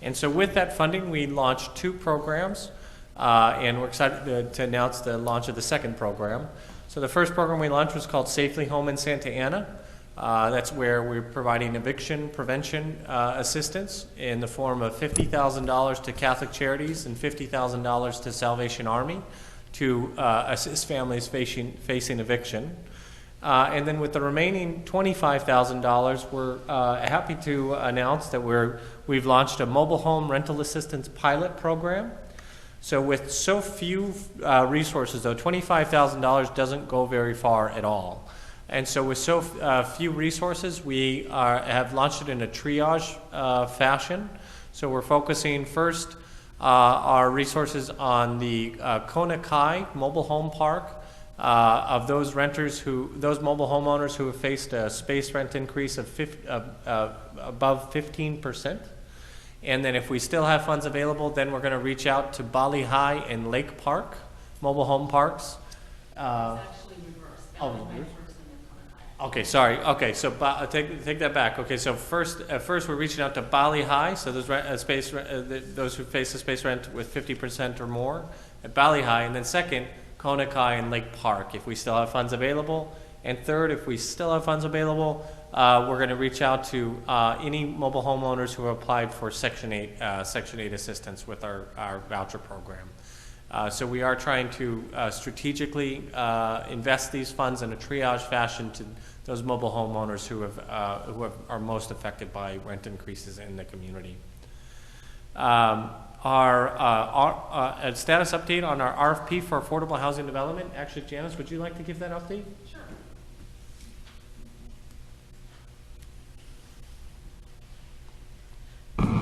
Speaker 6: And so with that funding, we launched 2 programs, and we're excited to announce the launch of the second program. So the first program we launched was called Safely Home in Santa Ana. That's where we're providing eviction prevention assistance in the form of $50,000 to Catholic Charities and $50,000 to Salvation Army to assist families facing eviction. And then with the remaining $25,000, we're happy to announce that we've launched a mobile home rental assistance pilot program. So with so few resources, though, $25,000 doesn't go very far at all. And so with so few resources, we have launched it in a triage fashion. So we're focusing first our resources on the Kona Kai mobile home park of those mobile homeowners who have faced a space rent increase of above 15%. And then if we still have funds available, then we're going to reach out to Bali High and Lake Park mobile home parks.
Speaker 10: It's actually reversed.
Speaker 6: Okay, sorry. Okay, so take that back. Okay, so first we're reaching out to Bali High, so those those who face a space rent with 50% or more at Bali High, and then second, Kona Kai and Lake Park, if we still have funds available, and third, if we still have funds available, we're going to reach out to any mobile homeowners who have applied for Section 8 assistance with our voucher program. So we are trying to strategically invest these funds in a triage fashion to those mobile homeowners who are most affected by rent increases in the community. Our status update on our RFP for affordable housing development. Actually, Janice, would you like to give that update?
Speaker 10: Sure.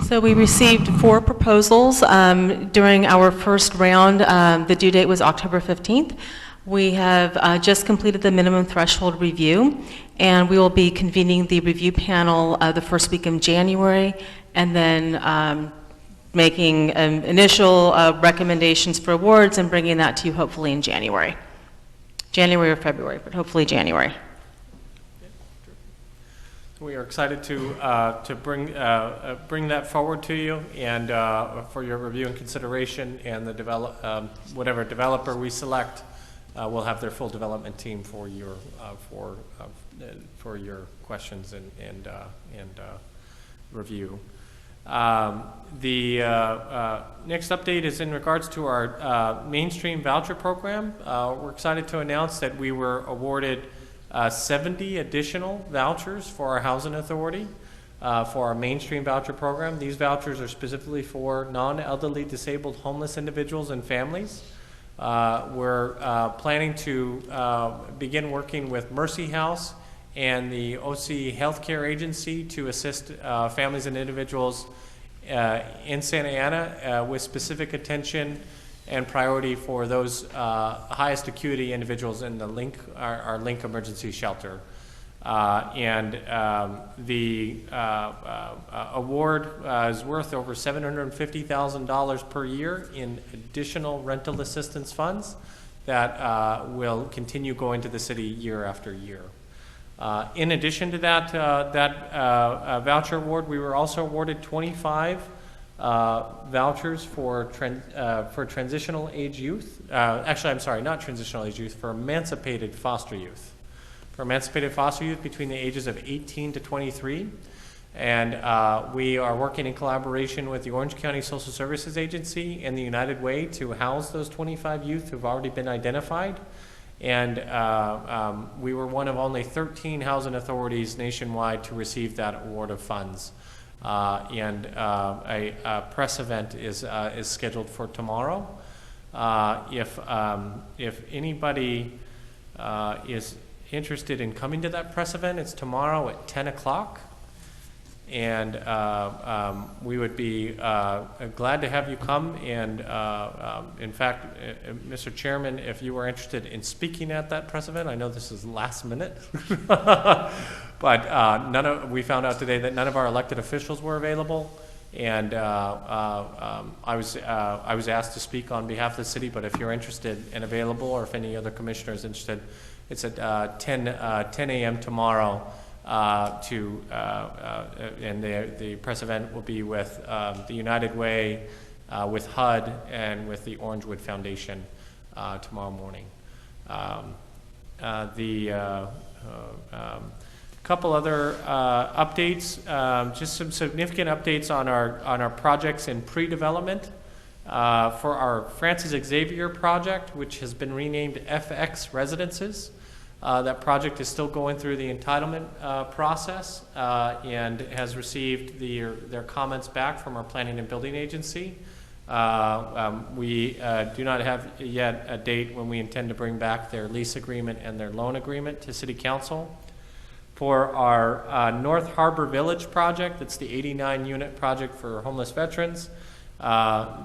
Speaker 10: So we received 4 proposals during our first round. The due date was October 15th. We have just completed the minimum threshold review, and we will be convening the review panel the first week of January, and then making initial recommendations for awards and bringing that to you hopefully in January or February, but hopefully January.
Speaker 6: We are excited to bring that forward to you and for your review and consideration. And the whatever developer we select will have their full development team for your questions and review. The next update is in regards to our mainstream voucher program. We're excited to announce that we were awarded 70 additional vouchers for our housing authority for our mainstream voucher program. These vouchers are specifically for non-elderly, disabled, homeless individuals and families. We're planning to begin working with Mercy House and the OC Healthcare Agency to assist families and individuals in Santa Ana with specific attention and priority for those highest acuity individuals in the our Link Emergency Shelter. The award is worth over $750,000 per year in additional rental assistance funds that will continue going to the city year after year. In addition to that, voucher award, we were also awarded 25 vouchers for transitional age youth. Actually, I'm sorry, not transitional age youth, for emancipated foster youth. For emancipated foster youth between the ages of 18 to 23. And we are working in collaboration with the Orange County Social Services Agency and the United Way to house those 25 youth who've already been identified. And we were one of only 13 housing authorities nationwide to receive that award of funds. A press event is scheduled for tomorrow. If anybody is interested in coming to that press event, it's tomorrow at 10 o'clock. And we would be glad to have you come. And in fact, Mr. Chairman, if you were interested in speaking at that press event, I know this is last minute, but we found out today that none of our elected officials were available. And I was asked to speak on behalf of the city, but if you're interested and available, or if any other commissioner is interested, it's at 10 a.m. tomorrow. And the press event will be with the United Way, with HUD, and with the Orangewood Foundation tomorrow morning. Couple other updates, just some significant updates on our projects in pre-development. For our Francis Xavier project, which has been renamed FX Residences. That project is still going through the entitlement process and has received their comments back from our planning and building agency. We do not have yet a date when we intend to bring back their lease agreement and their loan agreement to City Council. For our North Harbor Village project, that's the 89-unit project for homeless veterans,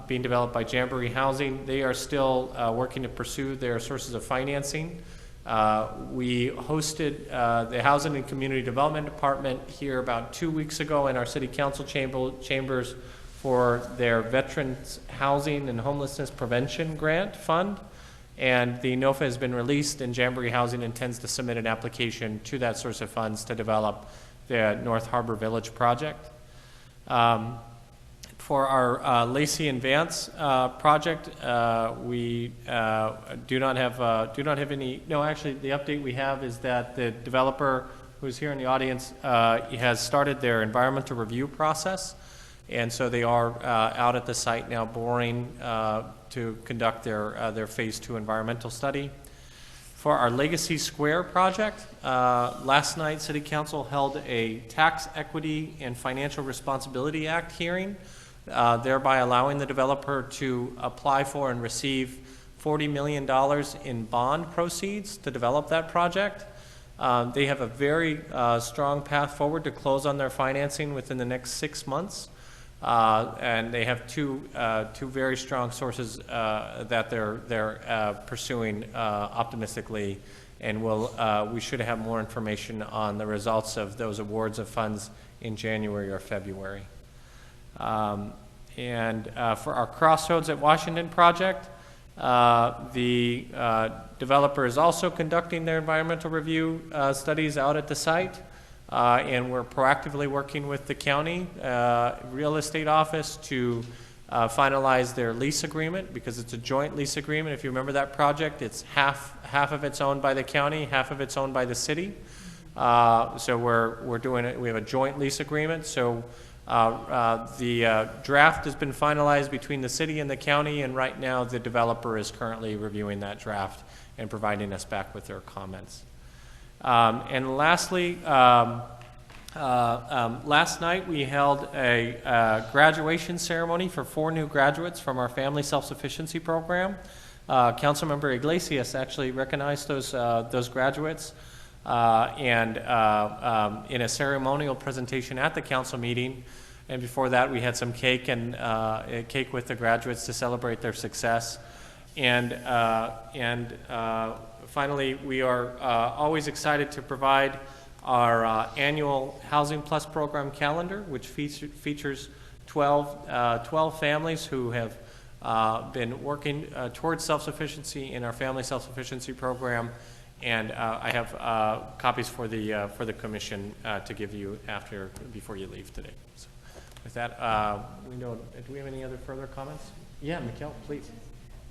Speaker 6: being developed by Jamboree Housing. They are still working to pursue their sources of financing. We hosted the Housing and Community Development Department here about 2 weeks ago in our City Council chambers for their Veterans Housing and Homelessness Prevention Grant Fund. And the NOFA has been released, and Jamboree Housing intends to submit an application to that source of funds to develop the North Harbor Village project. For our Lacey and Vance project, we do not have any. No, actually, the update we have is that the developer, who's here in the audience, has started their environmental review process, and so they are out at the site now, boring to conduct their phase 2 environmental study. For our Legacy Square project, last night City Council held a Tax Equity and Financial Responsibility Act hearing, thereby allowing the developer to apply for and receive $40 million in bond proceeds to develop that project. They have a very strong path forward to close on their financing within the next 6 months. And they have two very strong sources that they're pursuing optimistically, and we should have more information on the results of those awards of funds in January or February. For our Crossroads at Washington project, the developer is also conducting their environmental review studies out at the site. And we're proactively working with the county real estate office to finalize their lease agreement, because it's a joint lease agreement. If you remember that project, it's half of it's owned by the county, half of it's owned by the city. So we're doing it. We have a joint lease agreement. So The draft has been finalized between the city and the county, and right now the developer is currently reviewing that draft and providing us back with their comments. And lastly, last night we held a graduation ceremony for 4 new graduates from our Family Self-Sufficiency Program. Councilmember Iglesias actually recognized those graduates and in a ceremonial presentation at the council meeting. And before that, we had some cake and cake with the graduates to celebrate their success. And finally, we are always excited to provide our annual Housing Plus program calendar, which features 12 families who have been working towards self-sufficiency in our Family Self-Sufficiency Program. And I have copies for the commission to give you before you leave today. So with that, do we have any other further comments? Yeah, Mikkel, please.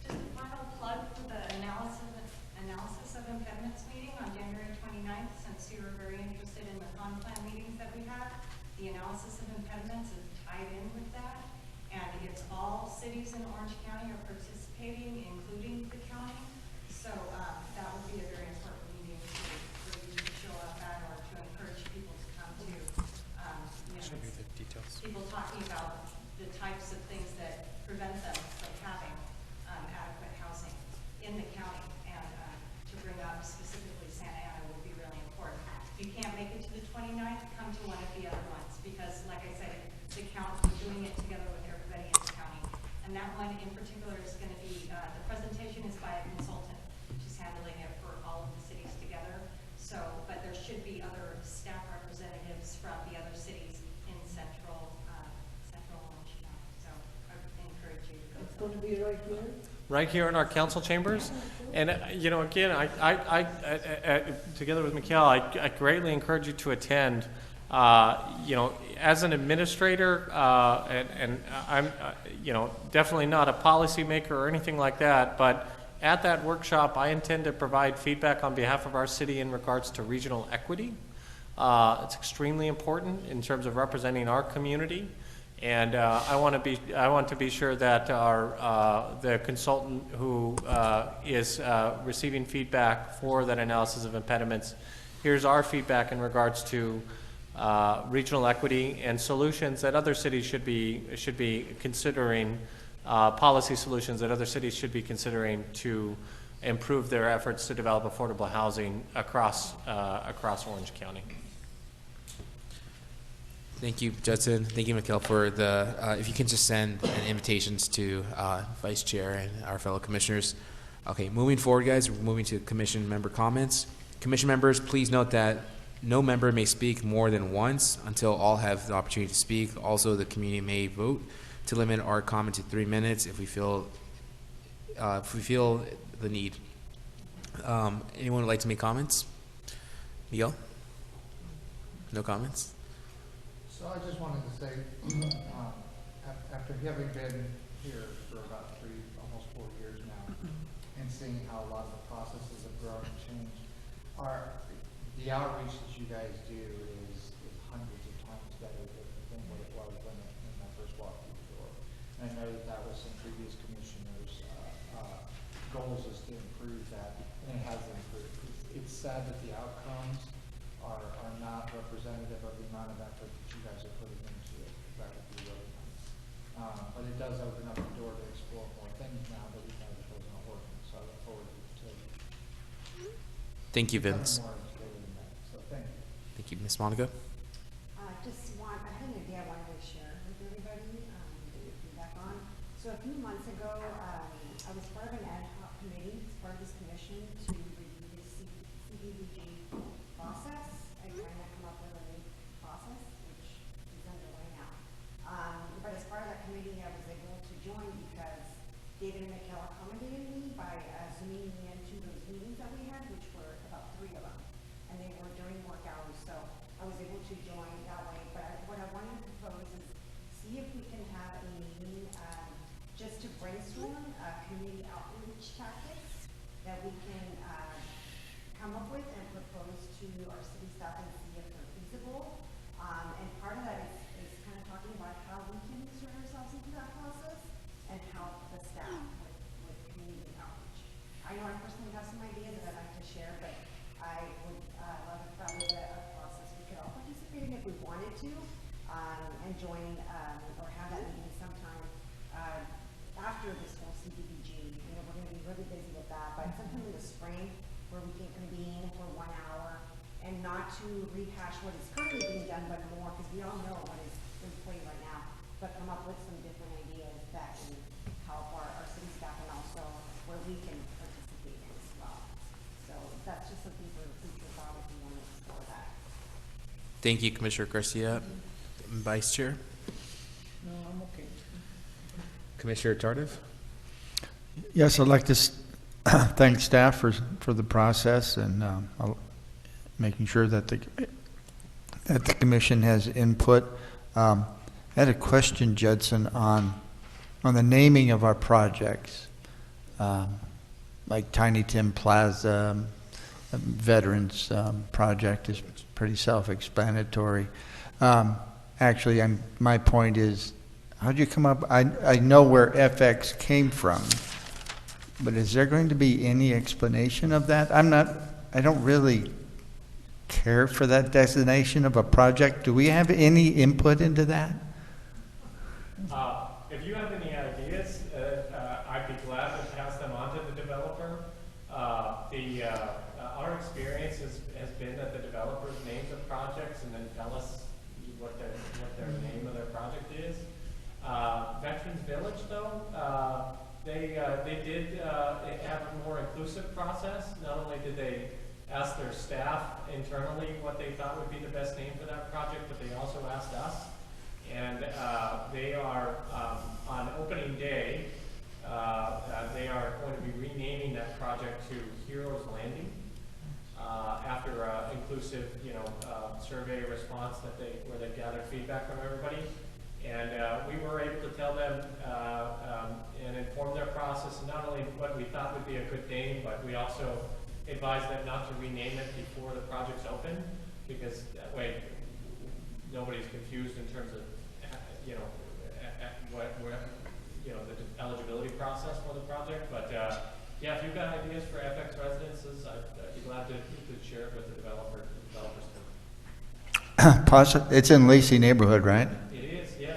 Speaker 8: Just a final plug for the analysis of impediments meeting on January 29th, since you were very interested in the con plan meetings that we had. The analysis of impediments is tied in with that, and it's all cities in Orange County are participating, including the county. So that would be a very important meeting for you to show up at, or to encourage people to come to.
Speaker 6: Show me the details.
Speaker 8: People talking about the types of things that prevent them from having adequate housing in the county, and to bring up specifically Santa Ana would be really important. If you can't make it to the 29th, come to one of the other ones, because like I said, the county, we're doing it together with everybody in the county. And that one in particular is going to be, the presentation is by a consultant, which is handling it for all of the cities together. So, but there should be other staff representatives from the other cities in central Orange County. So I encourage you to go.
Speaker 2: It's going to be right here?
Speaker 6: Right here in our council chambers. And, again, I together with Mikkel, I greatly encourage you to attend. As an administrator, and I'm, definitely not a policymaker or anything like that, but at that workshop, I intend to provide feedback on behalf of our city in regards to regional equity. It's extremely important in terms of representing our community. And I want to be sure that the consultant who is receiving feedback for that analysis of impediments here's our feedback in regards to regional equity and solutions that other cities should be considering, policy solutions that other cities should be considering to improve their efforts to develop affordable housing across Orange County.
Speaker 1: Thank you, Judson. Thank you, Mikkel, for the, if you can just send invitations to Vice Chair and our fellow commissioners. Okay, moving forward, guys, we're moving to commission member comments. Commission members, please note that no member may speak more than once until all have the opportunity to speak. Also, the community may vote to limit our comment to 3 minutes if we feel the need. Anyone would like to make comments? Miguel? No comments?
Speaker 4: So I just wanted to say, after having been here for about almost 4 years now, and seeing how a lot of the processes have grown and changed, the outreach that you guys do is hundreds of times better than what it was when I first walked through the door. And I know that was some previous commissioners' goals is to improve that, and it has improved. It's sad that the outcomes are not representative of the amount of effort that you guys are putting into it. That would be really nice. But it does open up the door to explore more things now that we know that those aren't working. So I look forward to
Speaker 1: Thank you, Vince.
Speaker 4: more educated in that. So thank you.
Speaker 1: Thank you, Ms. Monica.
Speaker 15: I had an idea I wanted to share with everybody, get your feedback on. So a few months ago, I was part of an ad hoc committee, as part of this commission, to review the CDBG process. I tried to come up with a new process, which is underway now. But as part of that committee, I was able to join because David and Mikkel accommodated me by zooming me into those meetings that we had, which were about 3 of them. And they were during work hours, so I was able to join that way. But what I wanted to propose is see if we can have a meeting just to brainstorm community outreach tactics that we can come up with and propose to our city staff and see if they're feasible. And part of that is kind of talking about how we can insert ourselves into that process and help the staff with community outreach. I know I personally have some ideas that I'd like to share, but I would love if that was a process we could all participate in if we wanted to, and join or have that meeting sometime after this whole CDBG. You know, we're going to be really busy with that, but sometime in the spring where we can convene for 1 hour and not to rehash what is currently being done, but more, because we all know what is in play right now, but come up with some different ideas that can help our city staff and also where we can participate in as well. So that's just something for the future thought if you want to explore that.
Speaker 1: Thank you, Commissioner Garcia. Vice Chair?
Speaker 2: No, I'm okay.
Speaker 1: Commissioner Tardif?
Speaker 11: Yes, I'd like to thank staff for the process and making sure that the commission has input. I had a question, Judson, on the naming of our projects, like Tiny Tim Plaza, Veterans Project is pretty self-explanatory. Actually, my point is, how'd you come up? I know where FX came from, but is there going to be any explanation of that? I don't really care for that designation of a project. Do we have any input into that?
Speaker 14: If you have any ideas, I'd be glad to pass them on to the developer. Our experience has been that the developers name the projects and then tell us what their name of their project is. Veterans Village, though, they did have a more inclusive process. Not only did they ask their staff internally what they thought would be the best name for that project, but they also asked us. And they are, on opening day, they are going to be renaming that project to Heroes Landing after inclusive, survey response where they gathered feedback from everybody. And we were able to tell them and inform their process, not only what we thought would be a good name, but we also advised them not to rename it before the project's open, because that way nobody's confused in terms of, the eligibility process for the project. But yeah, if you've got ideas for FX residences, I'd be glad to share it with the developers.
Speaker 11: It's in Lacey neighborhood, right?
Speaker 14: It is, yeah.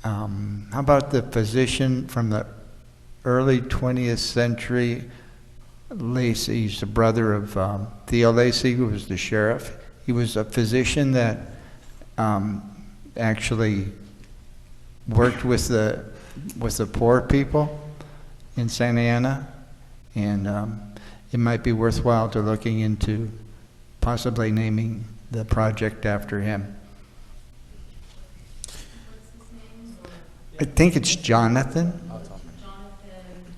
Speaker 11: How about the physician from the early 20th century, Lacey? He's the brother of Theo Lacey, who was the sheriff. He was a physician that actually worked with the poor people in Santa Ana, and it might be worthwhile to looking into possibly naming the project after him. I think it's Jonathan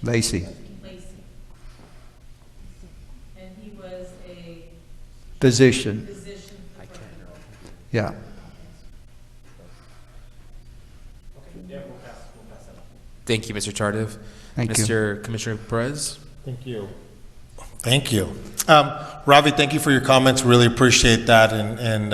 Speaker 11: Lacey.
Speaker 10: And he was a
Speaker 11: Physician. Yeah.
Speaker 1: Thank you, Mr. Tardif.
Speaker 11: Thank you.
Speaker 1: Mr. Commissioner Perez?
Speaker 5: Thank you. Thank you. Ravi, thank you for your comments. Really appreciate that. And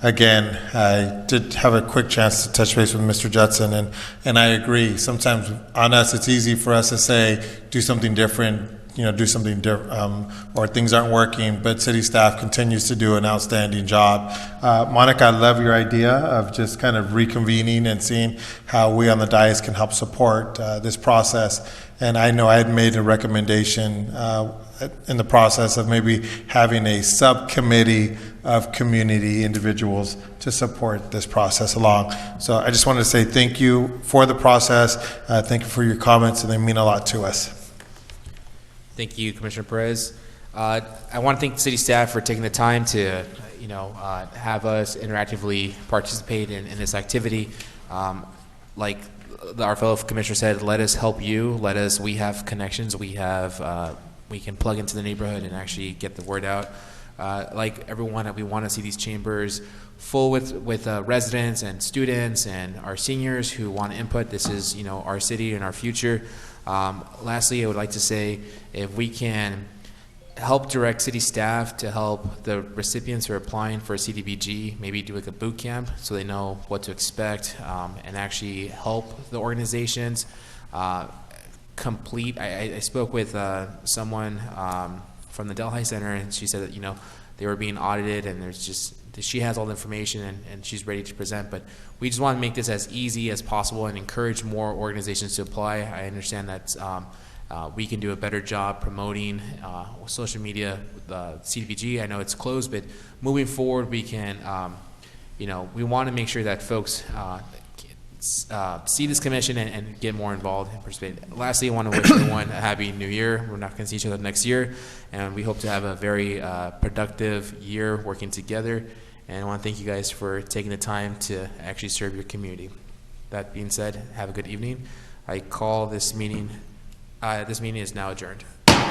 Speaker 5: again, I did have a quick chance to touch base with Mr. Judson, and I agree. Sometimes on us, it's easy for us to say, do something different, do something different, or things aren't working, but city staff continues to do an outstanding job. Monica, I love your idea of just kind of reconvening and seeing how we on the dais can help support this process. And I know I had made a recommendation in the process of maybe having a subcommittee of community individuals to support this process along. So I just wanted to say thank you for the process. Thank you for your comments, and they mean a lot to us.
Speaker 1: Thank you, Commissioner Perez. I want to thank the city staff for taking the time to, have us interactively participate in this activity. Like our fellow commissioner said, let us help you. We have connections. We can plug into the neighborhood and actually get the word out. Like everyone, we want to see these chambers full with residents and students and our seniors who want to input. This is, our city and our future. Lastly, I would like to say if we can help direct city staff to help the recipients who are applying for a CDBG, maybe do like a boot camp so they know what to expect, and actually help the organizations complete. I spoke with someone from the Delhi Center, and she said that, you know, they were being audited, and there's just, she has all the information, and she's ready to present. But we just want to make this as easy as possible and encourage more organizations to apply. I understand that we can do a better job promoting social media with CDBG. I know it's closed, but moving forward, we can, you know, we want to make sure that folks see this commission and get more involved and participate. Lastly, I want to wish everyone a happy new year. We're not going to see each other next year, and we hope to have a very productive year working together. And I want to thank you guys for taking the time to actually serve your community. That being said, have a good evening. I call this meeting is now adjourned.